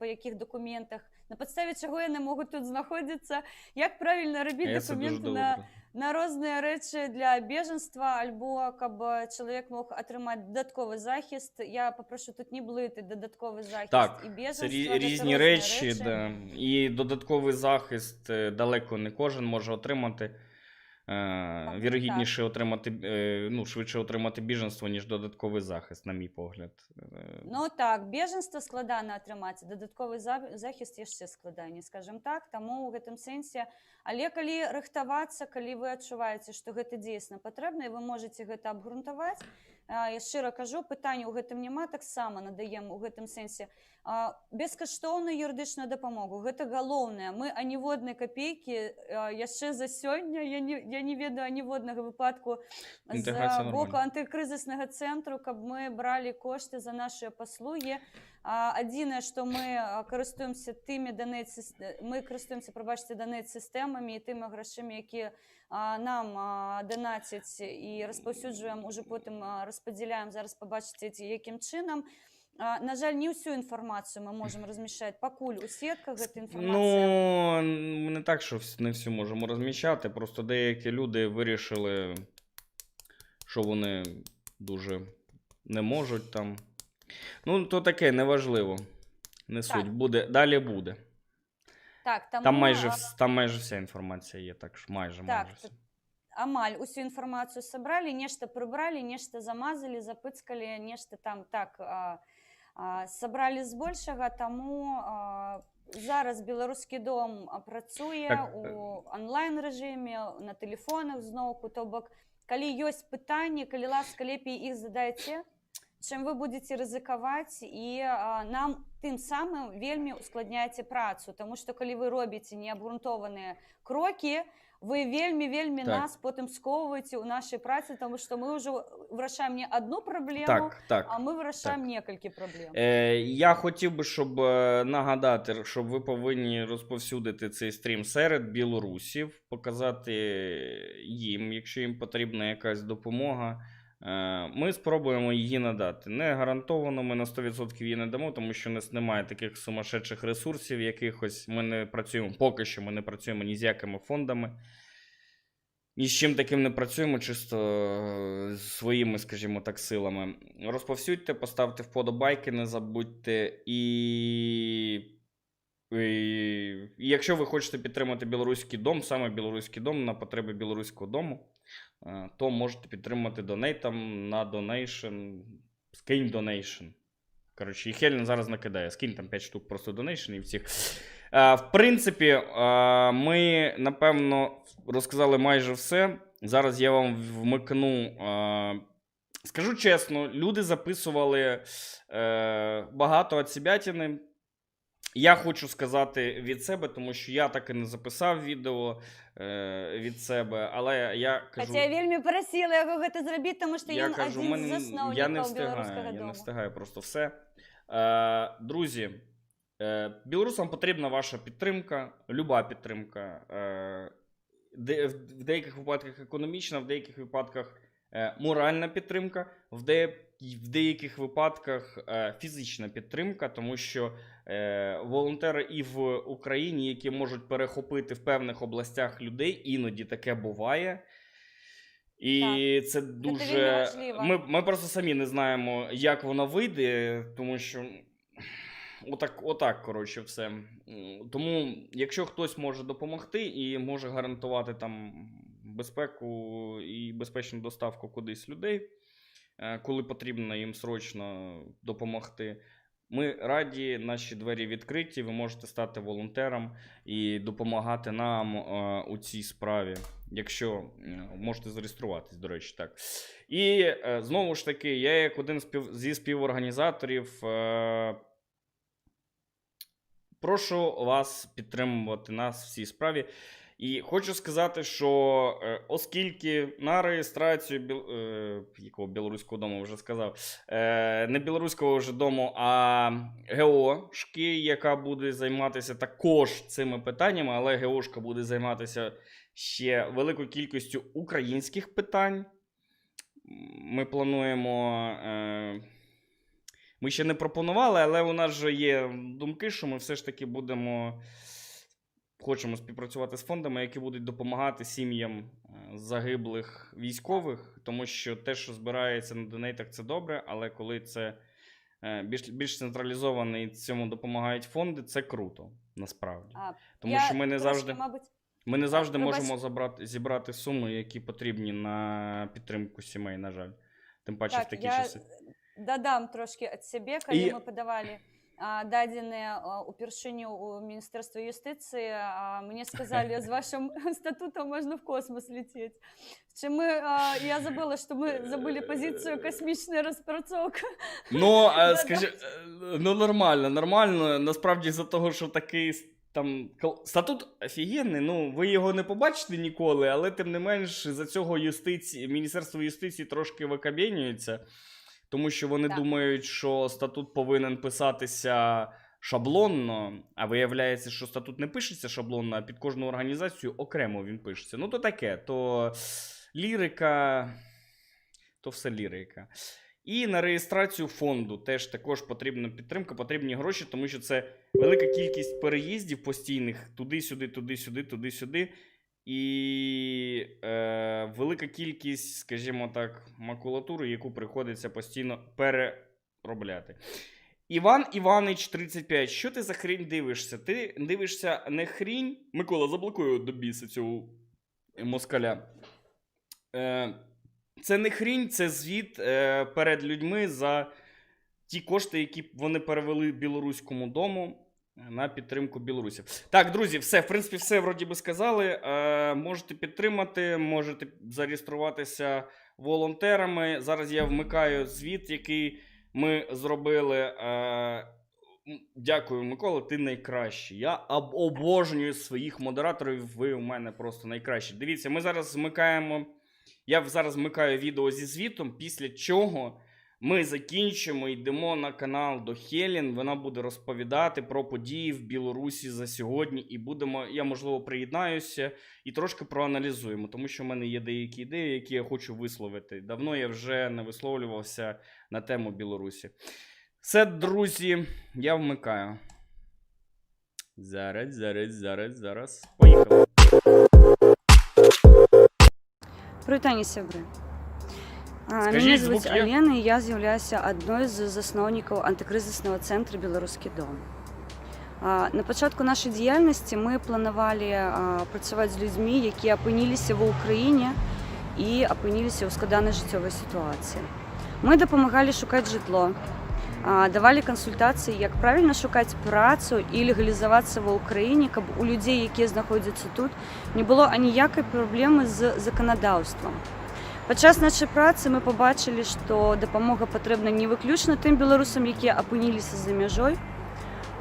па якіх дакументах, на падставе чаго яны могуць тут знаходзіцца, як правільна рабіць дакументы на розныя рэчы для бежанства, альбо каб чалавек мог атрымаць дадатковы захіст. Я папрошу тут не блытаць дадатковы захіст і бежанства. Так, це різні речі, і додатковий захист далеко не кожен може отримати. вірогідніше отримати, швидше отримати біженство, ніж додатковий захист, на мій погляд. Ну так, беженство складана атрымаць, дадатковы захіст яшчэ складаней, скажем так, таму ў гэтым сэнсе. Але калі рыхтавацца, калі вы адчуваеце, што гэта дзейсна патрэбна, і вы можаце гэта абгрунтаваць, я шчыра кажу, пытанняў у гэтым няма, таксама надаем у гэтым сэнсе бескаштоўную юрыдычную дапамогу. Гэта галоўнае. Мы аніводнай капейкі яшчэ за сёння, я не ведаю аніводнага выпадку з боку антыкрызіснага цэнтру, каб мы бралі кошты за нашыя паслугі. Адзінае, што мы карыстуемся данэйт-сістэмамі і тымі грашымі, якія нам данацяць і распаўсюджваем, уже потым распадзяляем, зараз пабачыце, якім чынам. На жаль, не ўсю інфармацію ми можемо розміщати, пакуль у сетках гэта інфармація. Ну, не так, що не всю можемо розміщати, просто деякі люди вирішили, що вони дуже не можуть там. Ну, то таке, неважливо. Не суть. Буде, далі буде. Так, там майже вся інформація є, так що майже вся. Амаль усю інформацію собрали, нешта прибрали, нешта замазали, запыцкали, нешта там так собрали збольшага, таму зараз Беларускі дом працуе у онлайн-рэжыме, на тэлефонах зноўку, то бок, калі ёсць пытанні, калі ласка, лепей іх задайце, чым вы будете рызыкаваць, і нам тым самым вельмі ускладняеце працу, таму што калі вы робіце неабгрунтованыя крокі, вы вельмі нас потым сковываеце ў нашай працы, таму што мы ўжо вырашаем не одну праблему, а ми вирішаємо некілька проблем. Я хотів би, щоб нагадати, щоб ви повинні розповсюдити цей стрім серед білорусів, показати їм, якщо їм потрібна якась допомога. Ми спробуємо її надати. Не гарантовано, ми на 100% її не дамо, тому що у нас немає таких сумасшедших ресурсів якихось. Ми не працюємо, поки що ми не працюємо ні з якими фондами. Ні з чим таким не працюємо, чисто своїми, скажімо так, силами. Розповсюдьте, поставте вподобайки, не забудьте. І якщо ви хочете підтримати Білоруський дом, саме Білоруський дом, на потреби Білоруського дому, то можете підтримати донейтом на донейшн. Скинь донейшн. Коротше, і Хелен зараз накидає. Скинь там 5 штук просто донейшн і всіх. В принципі, ми, напевно, розказали майже все. Зараз я вам вмикну. Скажу чесно, люди записували багато отсебятини. Я хочу сказати від себе, тому що я так і не записав відео від себе, але я кажу... Хоча я вельми просила його це зробити, тому що він один з засновників Білоруського дому. Я не встигаю просто все. Друзі, білорусам потрібна ваша підтримка, люба підтримка. В деяких випадках економічна, в деяких випадках моральна підтримка, в деяких випадках фізична підтримка, тому що волонтери і в Україні, які можуть перехопити в певних областях людей, іноді таке буває. І так, це дуже... Ми просто самі не знаємо, як воно вийде, тому що отак, коротше, все. Тому, якщо хтось може допомогти і може гарантувати там безпеку і безпечну доставку кудись людей, коли потрібно їм срочно допомогти, ми раді, наші двері відкриті, ви можете стати волонтером і допомагати нам у цій справі, якщо можете зареєструватись, до речі, так. І знову ж таки, я як один зі співорганізаторів прошу вас підтримувати нас в цій справі. І хочу сказати, що оскільки на реєстрацію якого Білоруського дому вже сказав, не Білоруського вже дому, а ГОшки, яка буде займатися також цими питаннями, але ГОшка буде займатися ще великою кількістю українських питань. Ми плануємо... Ми ще не пропонували, але у нас вже є думки, що ми все ж таки хочемо співпрацювати з фондами, які будуть допомагати сім'ям загиблих військових, тому що те, що збирається на донейтах, це добре, але коли це більш централізовано і цьому допомагають фонди, це круто, насправді. Тому що ми не завжди... Мабуть, Ми не завжди Пробач. можемо зібрати суми, які потрібні на підтримку сімей, на жаль. Тим паче в Так, такі я часи. додам трошки від себе, коли І- ми подавали дадені упершыню у Міністерства юстиції, мені сказали, з вашим статутом можна в космос летіти. Я забула, що ми забули позицію космічної розпрацьовки. Ну, скажи, ну нормально. Насправді за того, що такий там статут офігенний, ну ви його не побачите ніколи, але тим не менш за цього Міністерство юстиції трошки викабенюється, тому що вони Так. думають, що статут повинен писатися шаблонно, а виявляється, що статут не пишеться шаблонно, а під кожну організацію окремо він пишеться. Ну то таке, то лірика, то все лірика. І на реєстрацію фонду також потрібна підтримка, потрібні гроші, тому що це велика кількість переїздів постійних туди-сюди, туди-сюди, туди-сюди. І велика кількість, скажімо так, макулатури, яку приходиться постійно переробляти. Іван Іванич, 35. Що ти за хрінь дивишся? Ти дивишся не хрінь? Микола, заблокую до біса цього москаля. Це не хрінь, це звіт перед людьми за ті кошти, які вони перевели Білоруському дому на підтримку білорусів. Так, друзі, все, в принципі, все вроді би сказали. Можете підтримати, можете зареєструватися волонтерами. Зараз я вмикаю звіт, який ми зробили. Дякую, Микола, ти найкращий. Я обожнюю своїх модераторів, ви у мене просто найкращі. Дивіться, я зараз вмикаю відео зі звітом, після чого ми закінчимо, йдемо на канал до Хелен, вона буде розповідати про події в Білорусі за сьогодні, і я, можливо, приєднаюся і трошки проаналізуємо, тому що в мене є деякі ідеї, які я хочу висловити. Давно я вже не висловлювався на тему Білорусі. Все, друзі, я вмикаю. Зараз. Поїхали. Прывітанне, сябры. Скажіть, Мяне звуць звук є? Алена, і я з'яўляюся адной з засноўнікаў антыкрызіснага цэнтра «Беларускі дом». На пачатку нашай дзейнасці мы планавалі працаваць з людзьмі, якія апыніліся ва ўкраіне і апыніліся ў складанай жыццёвай сітуацыі. Мы дапамагалі шукаць жытло, давалі кансультацыі, як правільна шукаць працу і легалізавацца ва ўкраіне, каб у людзей, якія знаходзяцца тут, не было аніякай праблемы з заканадаўствам. Падчас нашай працы мы пабачылі, што дапамога патрэбна не выключна тым беларусам, якія апыніліся за мяжой,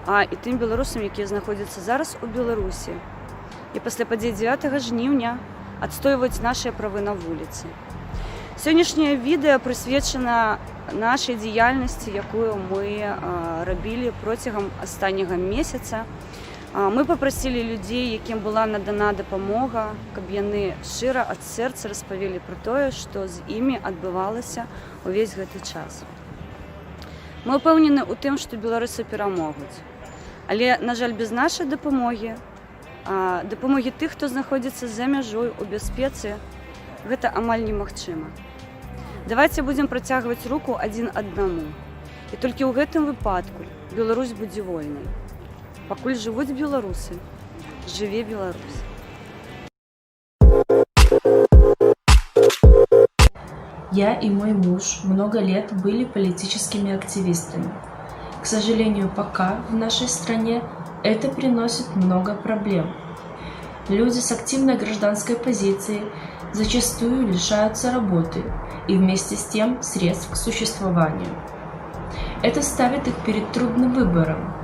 а і тым беларусам, якія знаходзяцца зараз у Беларусі. І пасля падзей 9 жніўня адстойваюць нашыя правы на вуліцы. Сённяшняе відэа прысвечана нашай дзейнасці, якую мы рабілі процягам астатняга месяца. Мы папрасілі людзей, якім была надана дапамога, каб яны шчыра ад сэрца распавялі пра тое, што з імі адбывалася ўвесь гэты час. Мы ўпэўнены ў тым, што беларусы перамогуць. Але, на жаль, без нашай дапамогі, дапамогі тых, хто знаходзіцца за мяжой у бяспецы, гэта амаль немагчыма. Давайце будзем працягваць руку адзін аднаму. І толькі ў гэтым выпадку Беларусь будзе вольнай. Пакуль жывуць беларусы, жыве Беларусь. Я и мой муж много лет были политическими активистами. К сожалению, пока в нашей стране это приносит много проблем. Люди с активной гражданской позицией зачастую лишаются работы и вместе с тем средств к существованию. Это ставит их перед трудным выбором –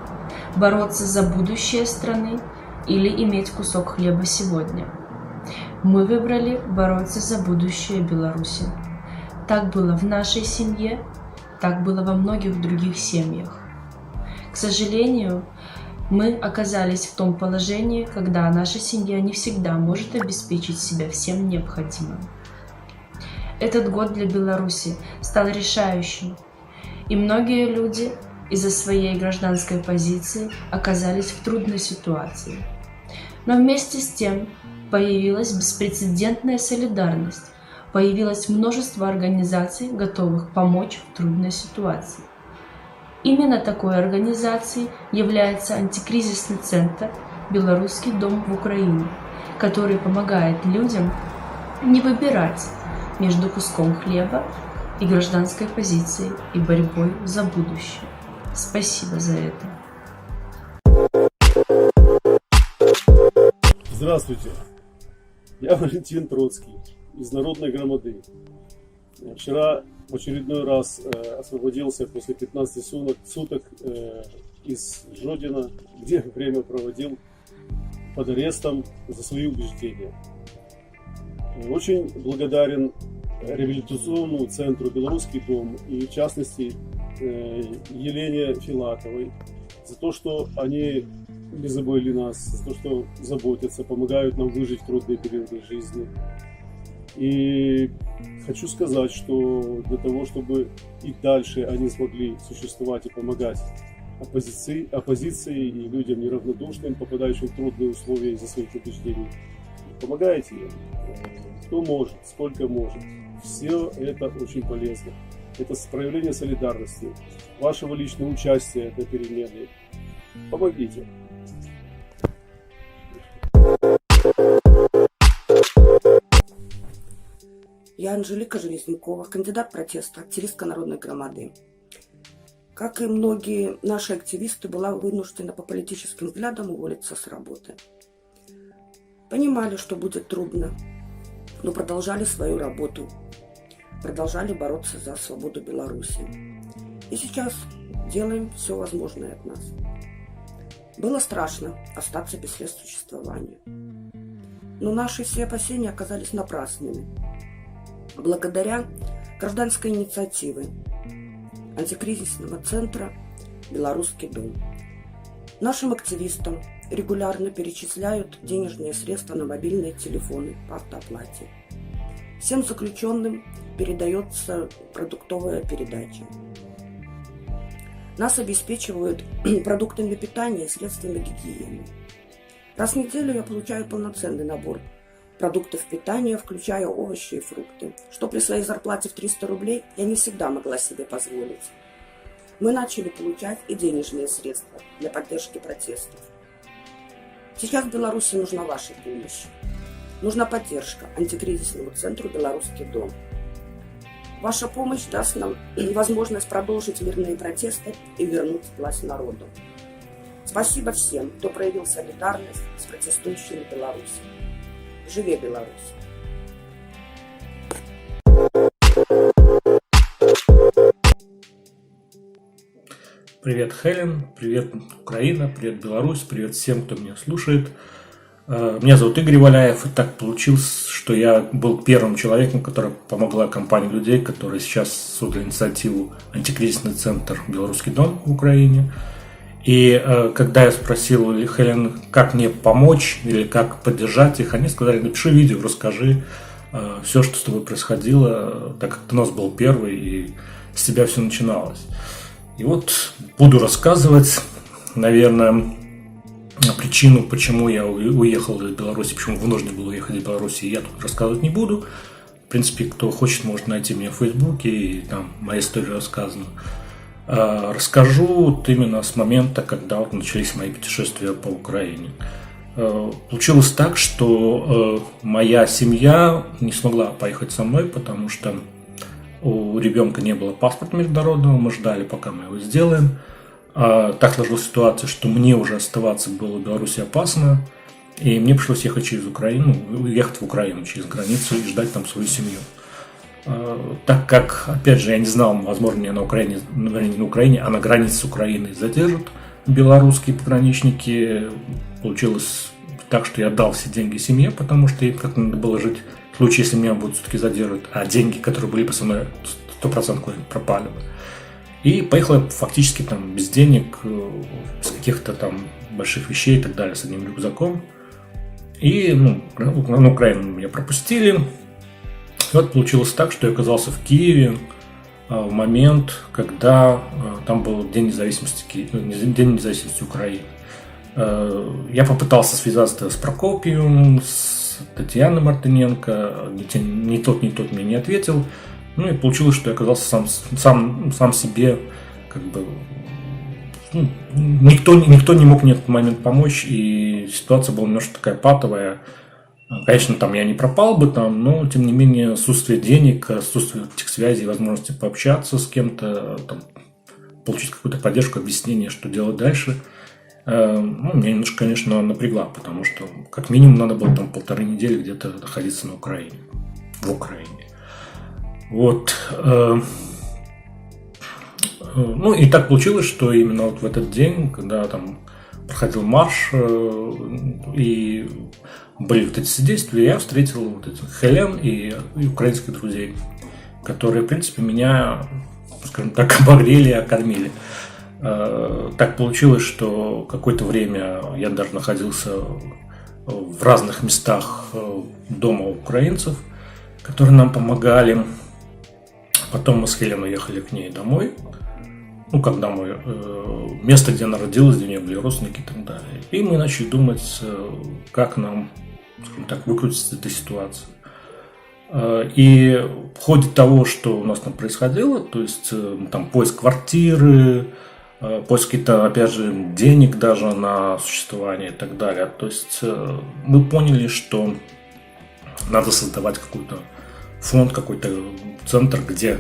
бороться за будущее страны или иметь кусок хлеба сегодня. Мы выбрали бороться за будущее Беларуси. Так было в нашей семье, так было во многих других семьях. К сожалению, мы оказались в том положении, когда наша семья не всегда может обеспечить себя всем необходимым. Этот год для Беларуси стал решающим, и многие люди из-за своей гражданской позиции оказались в трудной ситуации. Но вместе с тем появилась беспрецедентная солидарность, появилось множество организаций, готовых помочь в трудной ситуации. Именно такой организацией является антикризисный центр «Белорусский дом в Украине», который помогает людям не выбирать между куском хлеба и гражданской позицией и борьбой за будущее. Спасибо за это. Здравствуйте, я Валентин Троцкий из Народной Громады. Вчера в очередной раз освободился после 15 суток из Жодина, где время проводил под арестом за свои убеждения. Очень благодарен реабилитационному центру «Белорусский дом» и в частности Елене Филатовой за то, что они не забыли нас, за то, что заботятся, помогают нам выжить в трудные периоды жизни. И хочу сказать, что для того, чтобы и дальше они смогли существовать и помогать оппозиции и людям неравнодушным, попадающим в трудные условия из-за своих убеждений, помогайте им, кто может, сколько может. Все это очень полезно. Это проявление солидарности, вашего личного участия на перемене. Помогите. Я Анжелика Железнякова, кандидат протеста, активистка Народной Громады. Как и многие наши активисты, была вынуждена по политическим взглядам уволиться с работы. Понимали, что будет трудно, но продолжали свою работу, продолжали бороться за свободу Беларуси. И сейчас делаем все возможное от нас. Было страшно остаться без средств существования. Но наши все опасения оказались напрасными. Благодаря гражданской инициативе антикризисного центра «Белорусский дом» нашим активистам регулярно перечисляют денежные средства на мобильные телефоны по автооплате. Всем заключенным передается продуктовая передача. Нас обеспечивают продуктами питания и средствами гигиены. Раз в неделю я получаю полноценный набор продуктов питания, включая овощи и фрукты, что при своей зарплате в 300 рублей я не всегда могла себе позволить. Мы начали получать и денежные средства для поддержки протестов. Сейчас в Беларуси нужна ваша помощь. Нужна поддержка антикризисному центру «Белорусский дом». Ваша помощь даст нам возможность продолжить мирные протесты и вернуть власть народу. Спасибо всем, кто проявил солидарность с протестующими в Беларуси. Живе Беларусь! Привет, Хелен, привет, Украина, привет, Беларусь, привет всем, кто меня слушает. Меня зовут Игорь Валяев, и так получилось, что я был первым человеком, который помогла компании людей, которые сейчас создали инициативу «Антикризисный центр «Белорусский дом» в Украине». И когда я спросил Хелен, как мне помочь или как поддержать их, они сказали: напиши видео, расскажи все, что с тобой происходило, так как ты у нас был первый, и с тебя все начиналось. И вот буду рассказывать, наверное, причину, почему я уехал из Беларуси, почему вынужден был уехать из Беларуси, я тут рассказывать не буду. В принципе, кто хочет, может найти меня в Фейсбуке, и там моя история рассказана. Расскажу вот именно с момента, когда вот начались мои путешествия по Украине. Получилось так, что моя семья не смогла поехать со мной, потому что у ребенка не было паспорта международного, мы ждали, пока мы его сделаем. Так сложилась ситуация, что мне уже оставаться было в Беларуси опасно, и мне пришлось ехать через Украину, ехать в Украину через границу и ждать там свою семью. Так как, опять же, я не знал, возможно, меня на Украине, вернее, не на Украине, а на границе с Украиной задержат белорусские пограничники, получилось так, что я дал все деньги семье, потому что им как-то надо было жить в случае, если меня будут все-таки задерживать, а деньги, которые были со мной, 100% пропали бы. И поехал я фактически там без денег, без каких-то там больших вещей и так далее, с одним рюкзаком. И на Украину меня пропустили. И вот получилось так, что я оказался в Киеве в момент, когда там был День независимости Украины. Я попытался связаться с Прокопием, с Татьяной Мартыненко, ни тот мне не ответил. Ну и получилось, что я оказался сам себе, как бы, никто не мог мне в этот момент помочь, и ситуация была немножко такая патовая. Конечно, там я не пропал бы там, но тем не менее отсутствие денег, отсутствие этих связей, возможности пообщаться с кем-то, там, получить какую-то поддержку, объяснение, что делать дальше, ну, меня немножко, конечно, напрягла, потому что как минимум надо было там 1,5 недели где-то находиться на Украине, в Украине. Вот. Ну и так получилось, что именно вот в этот день, когда там проходил марш и были вот эти действия, я встретил вот этих Хелен и украинских друзей, которые, в принципе, меня, скажем так, обогрели и окормили. Так получилось, что какое-то время я даже находился в разных местах дома украинцев, которые нам помогали. Потом мы с Хелен уехали к ней домой. Ну, как домой. Место, где она родилась, где у нее были родственники и так далее. И мы начали думать, как нам, скажем так, выкрутиться из этой ситуации. И в ходе того, что у нас там происходило, то есть там поиск квартиры, поиск каких-то, опять же, денег даже на существование и так далее. То есть мы поняли, что надо создавать какой-то фонд, какой-то центр, где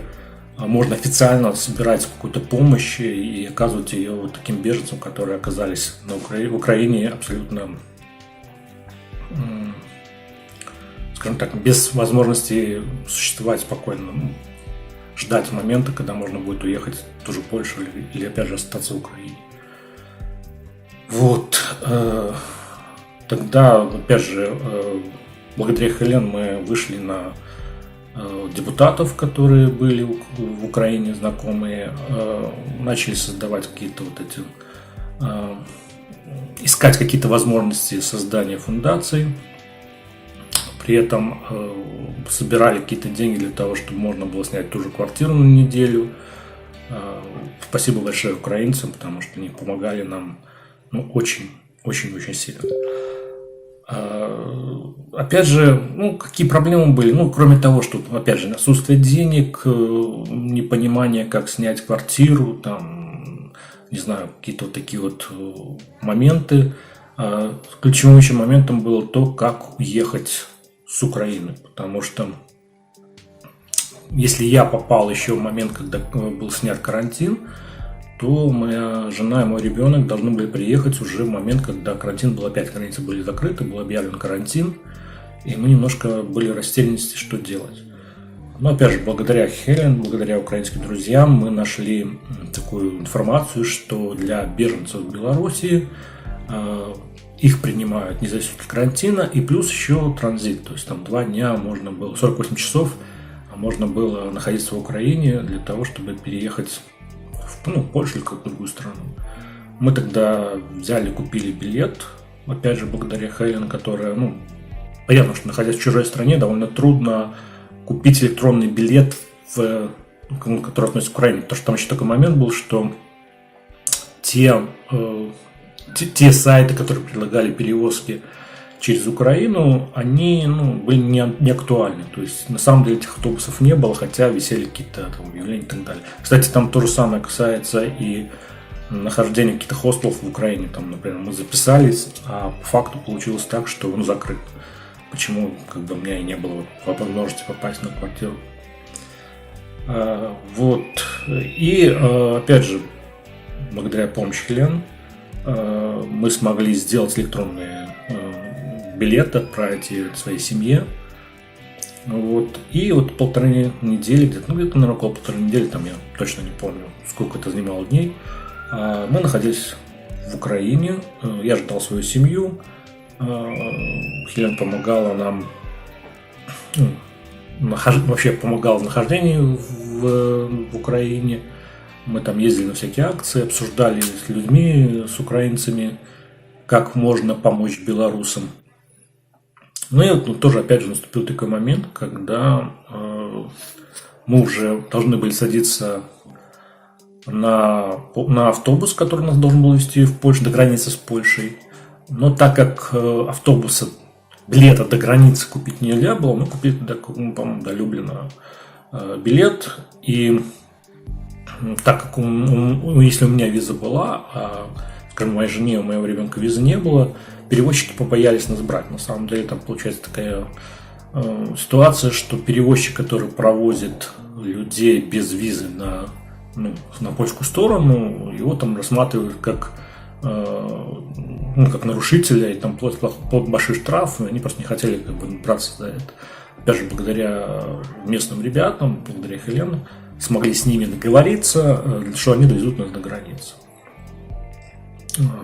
можно официально собирать какую-то помощь и оказывать ее вот таким беженцам, которые оказались в Украине абсолютно, скажем так, без возможности существовать спокойно, ждать момента, когда можно будет уехать в ту же Польшу или опять же остаться в Украине. Вот. Тогда, опять же, благодаря Хелен мы вышли на депутатов, которые были в Украине знакомые, начали создавать какие-то вот эти, искать какие-то возможности создания фундаций. При этом собирали какие-то деньги для того, чтобы можно было снять ту же квартиру на неделю. Спасибо большое украинцам, потому что они помогали нам, ну, очень-очень сильно. Опять же, ну, какие проблемы были? Ну, кроме того, что, опять же, отсутствие денег, непонимание, как снять квартиру, там, не знаю, какие-то вот такие вот моменты. Ключевым еще моментом было то, как уехать с Украины, потому что если я попал еще в момент, когда был снят карантин, то моя жена и мой ребенок должны были приехать уже в момент, когда карантин был, опять границы были закрыты, был объявлен карантин, и мы немножко были в растерянности, что делать. Но опять же, благодаря Хелен, благодаря украинским друзьям мы нашли такую информацию, что для беженцев в Беларуси их принимают независимо от карантина, и плюс еще транзит, то есть там 2 дня можно было, 48 часов можно было находиться в Украине для того, чтобы переехать в Польшу или какую-то другую страну. Мы тогда взяли, купили билет, опять же, благодаря Хелен, которая, понятно, что находясь в чужой стране, довольно трудно купить электронный билет, который относится к Украине, потому что там еще такой момент был, что те сайты, которые предлагали перевозки через Украину, они были не актуальны. То есть на самом деле этих автобусов не было, хотя висели какие-то там объявления и так далее. Кстати, там то же самое касается и нахождения каких-то хостелов в Украине. Там, например, мы записались, а по факту получилось так, что он закрыт. Почему у меня и не было возможности попасть на квартиру. Вот. И опять же, благодаря помощи Хелен, мы смогли сделать электронные билеты, отправить ее своей семье. Вот. И вот 1,5 недели, где-то, наверное, около 1,5 недели, там я точно не помню, сколько это занимало дней, мы находились в Украине. Я ждал свою семью. Хелен помогала нам, вообще помогала в нахождении в Украине. Мы там ездили на всякие акции, обсуждали с людьми, с украинцами, как можно помочь белорусам. Ну и вот тоже, опять же, наступил такой момент, когда мы уже должны были садиться на автобус, который нас должен был везти в Польшу, до границы с Польшей. Но так как автобуса, билета до границы купить нельзя было, мы купили, по-моему, до Люблина билет. И так как если у меня виза была, а скажем, моей жене, у моего ребенка визы не было, перевозчики побоялись нас брать. На самом деле там получается такая ситуация, что перевозчик, который провозит людей без визы на польскую сторону, его там рассматривают как как нарушителя, и там платят большой штраф, и они просто не хотели браться за это. Опять же, благодаря местным ребятам, благодаря Хелену, смогли с ними договориться, что они довезут нас до границы.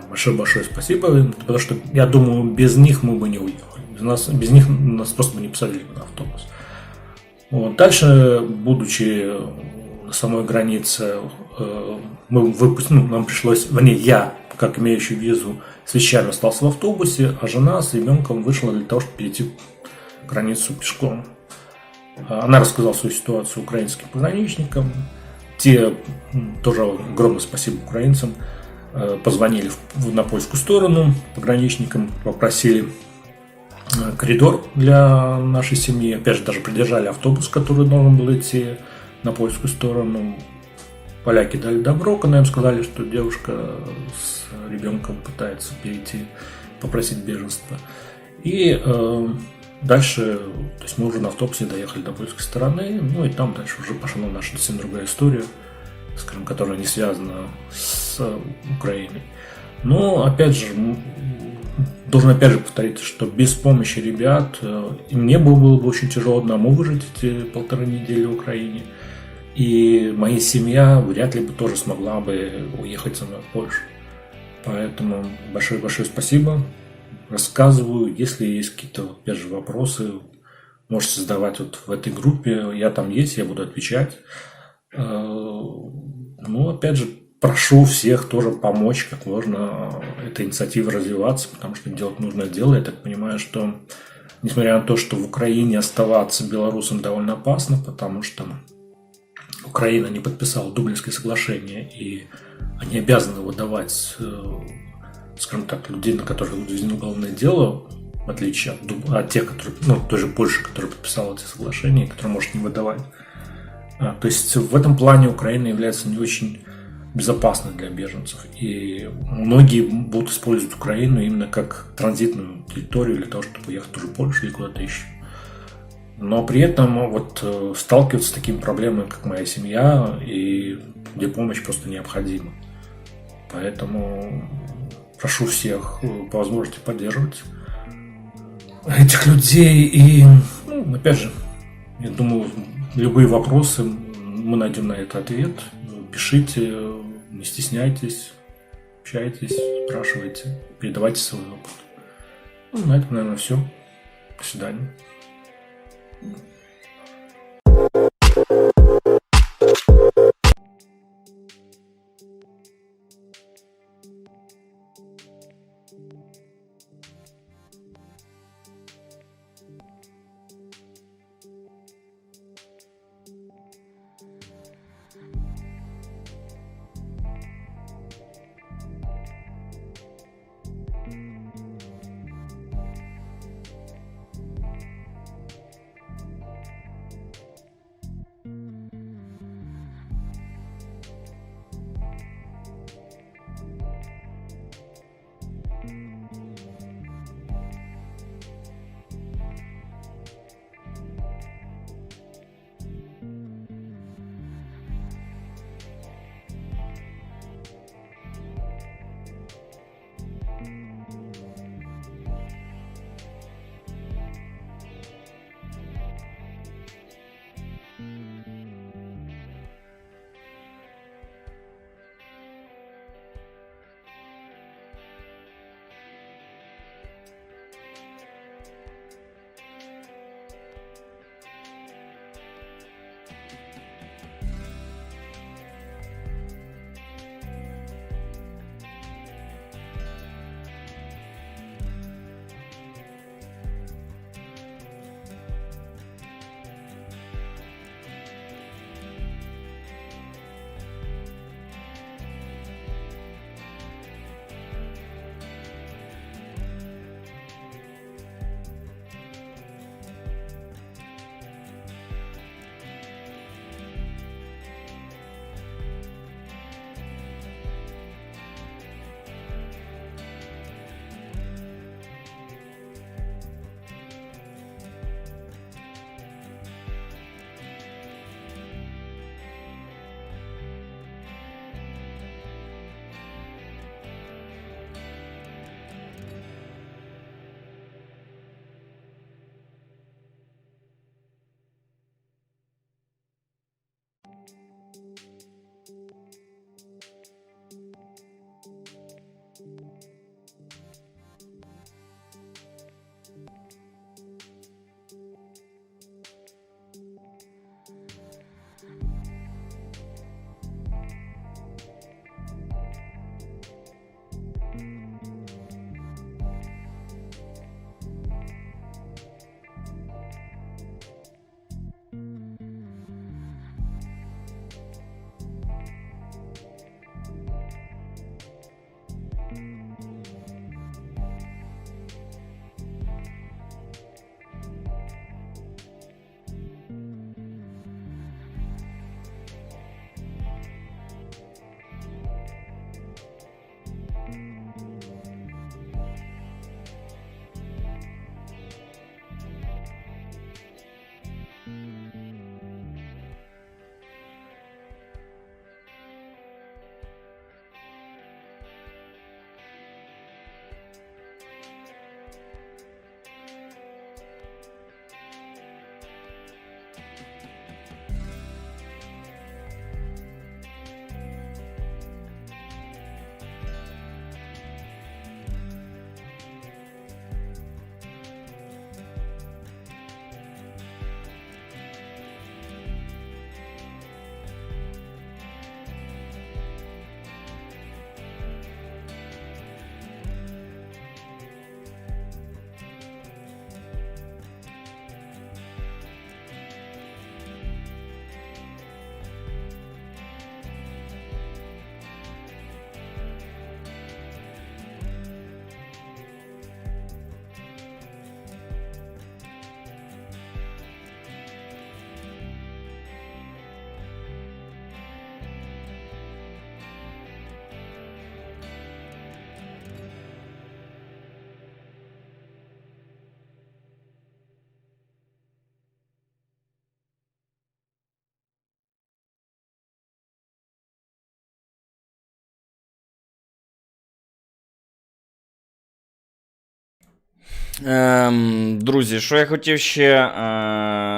Большое-большое спасибо, потому что, я думаю, без них мы бы не уехали. Без них нас просто бы не посадили на автобус. Вот. Дальше, будучи на самой границе, нам пришлось, я, как имеющий визу, с вещами остался в автобусе, а жена с ребенком вышла для того, чтобы перейти границу пешком. Она рассказала свою ситуацию украинским пограничникам. Те, тоже огромное спасибо украинцам, позвонили на польскую сторону пограничникам, попросили коридор для нашей семьи. Опять же, даже придержали автобус, который должен был идти на польскую сторону. Поляки дали добро, когда им сказали, что девушка с ребенком пытается перейти, попросить беженства. И дальше, то есть мы уже на автобусе доехали до польской стороны, ну и там дальше уже пошла наша совсем другая история, скажем, которая не связана с Украиной. Но, опять же, должен опять же повторить, что без помощи ребят и мне было бы очень тяжело одному выжить эти 1,5 недели в Украине. И моя семья вряд ли бы тоже смогла бы уехать со мной в Польшу. Поэтому большое-большое спасибо. Рассказываю, если есть какие-то, опять же, вопросы, можете задавать вот в этой группе. Я там есть, я буду отвечать. Ну, опять же, прошу всех тоже помочь, как можно этой инициативе развиваться, потому что делать нужное дело. Я так понимаю, что, несмотря на то, что в Украине оставаться белорусам довольно опасно, потому что Украина не подписала Дублинское соглашение, и они обязаны выдавать, скажем так, людей, на которых заведено уголовное дело, в отличие от тех, которые, той же Польши, которая подписала эти соглашения, которые может не выдавать. То есть в этом плане Украина является не очень безопасной для беженцев, и многие будут использовать Украину именно как транзитную территорию для того, чтобы ехать в ту же Польшу или куда-то еще. Но при этом сталкиваться с такими проблемами, как моя семья, и где помощь просто необходима. Поэтому прошу всех по возможности поддерживать этих людей. И, опять же, я думаю, любые вопросы, мы найдем на это ответ. Пишите, не стесняйтесь, общайтесь, спрашивайте, передавайте свой опыт. На этом, наверное, все. До свидания. Друзі, що я хотів ще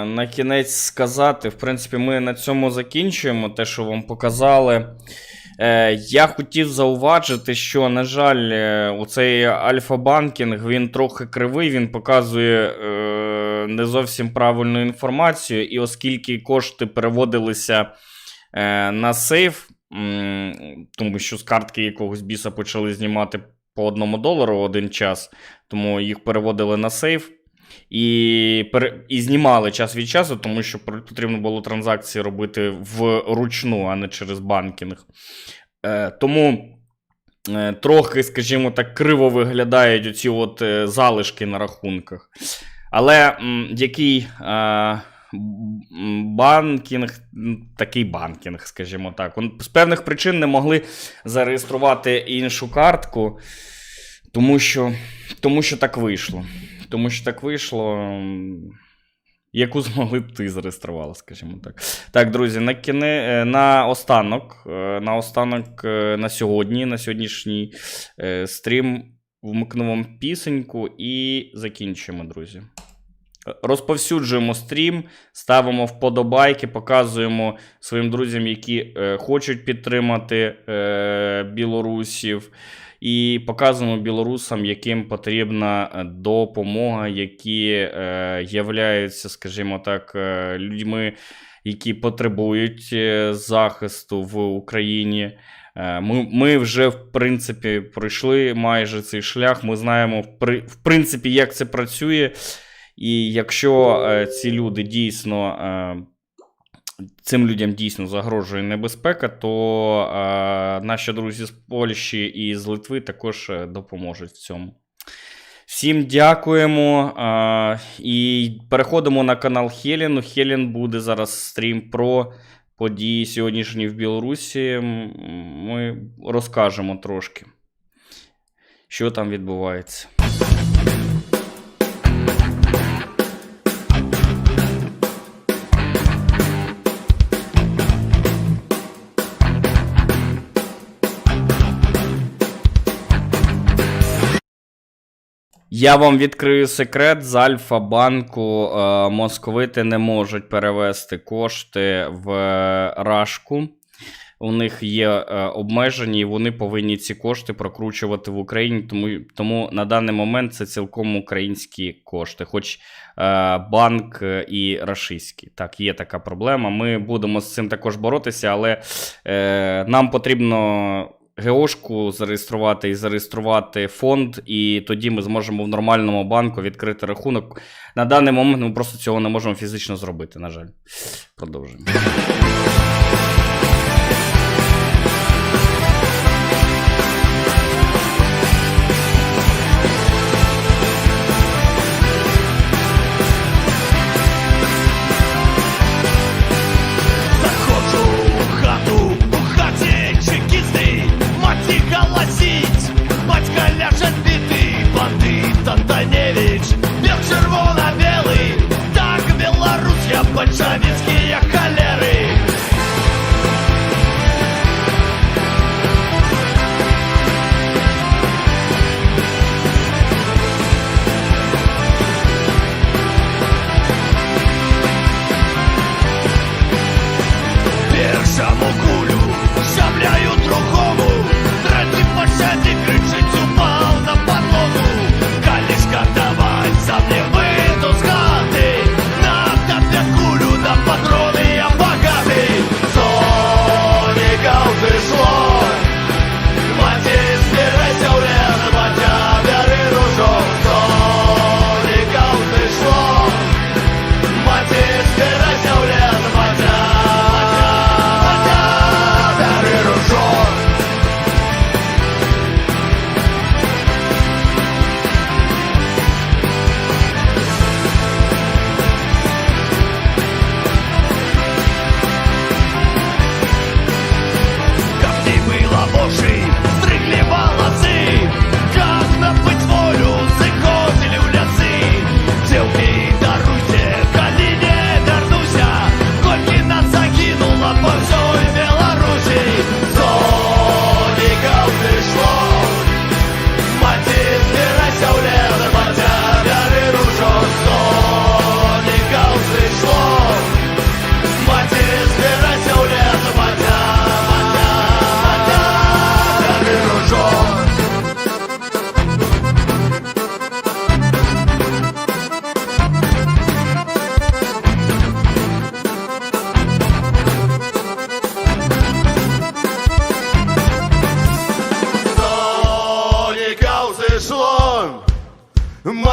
на кінець сказати. В принципі, ми на цьому закінчуємо те, що вам показали. Я хотів зауважити, що, на жаль, оцей альфа-банкінг, він трохи кривий, він показує не зовсім правильну інформацію. І оскільки кошти переводилися на сейф, тому що з картки якогось біса почали знімати по $1 один час, тому їх переводили на сейф і знімали час від часу, тому що потрібно було транзакції робити вручну, а не через банкінг. Тому трохи, скажімо так, криво виглядають оці от залишки на рахунках. Але який банкінг, такий банкінг, скажімо так. З певних причин не могли зареєструвати іншу картку, тому що так вийшло. Тому що так вийшло, яку змогли б ти зареєструвала, скажімо так. Так, друзі, на останок, на сьогоднішній стрім вмикну вам пісеньку і закінчимо, друзі. Розповсюджуємо стрім, ставимо вподобайки, показуємо своїм друзям, які хочуть підтримати білорусів, і показуємо білорусам, яким потрібна допомога, які являються, скажімо так, людьми, які потребують захисту в Україні. Ми вже, в принципі, пройшли майже цей шлях, ми знаємо, в принципі, як це працює. І якщо ці люди дійсно, цим людям дійсно загрожує небезпека, то наші друзі з Польщі і з Литви також допоможуть в цьому. Всім дякуємо. І переходимо на канал Хелен. У Хелен буде зараз стрім про події сьогоднішні в Білорусі. Ми розкажемо трошки, що там відбувається. Я вам відкрию секрет, з Альфа-банку московити не можуть перевести кошти в Рашку. У них є обмеження, і вони повинні ці кошти прокручувати в Україні, тому на даний момент це цілком українські кошти, хоч банк і рашистський. Так, є така проблема, ми будемо з цим також боротися, але нам потрібно ГОшку зареєструвати і зареєструвати фонд, і тоді ми зможемо в нормальному банку відкрити рахунок. На даний момент ми просто цього не можемо фізично зробити, на жаль. Продовжуємо. Батька ляже битий, бандит Антоневич, бел червоно-белый, так Беларусь, я большевицкие холеры.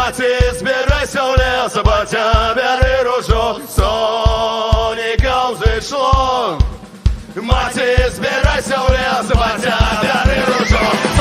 Маті, збирайся в ліс, батя, бери ружок, соніком зійшло. Маті, збирайся в ліс, батя, бери ружок.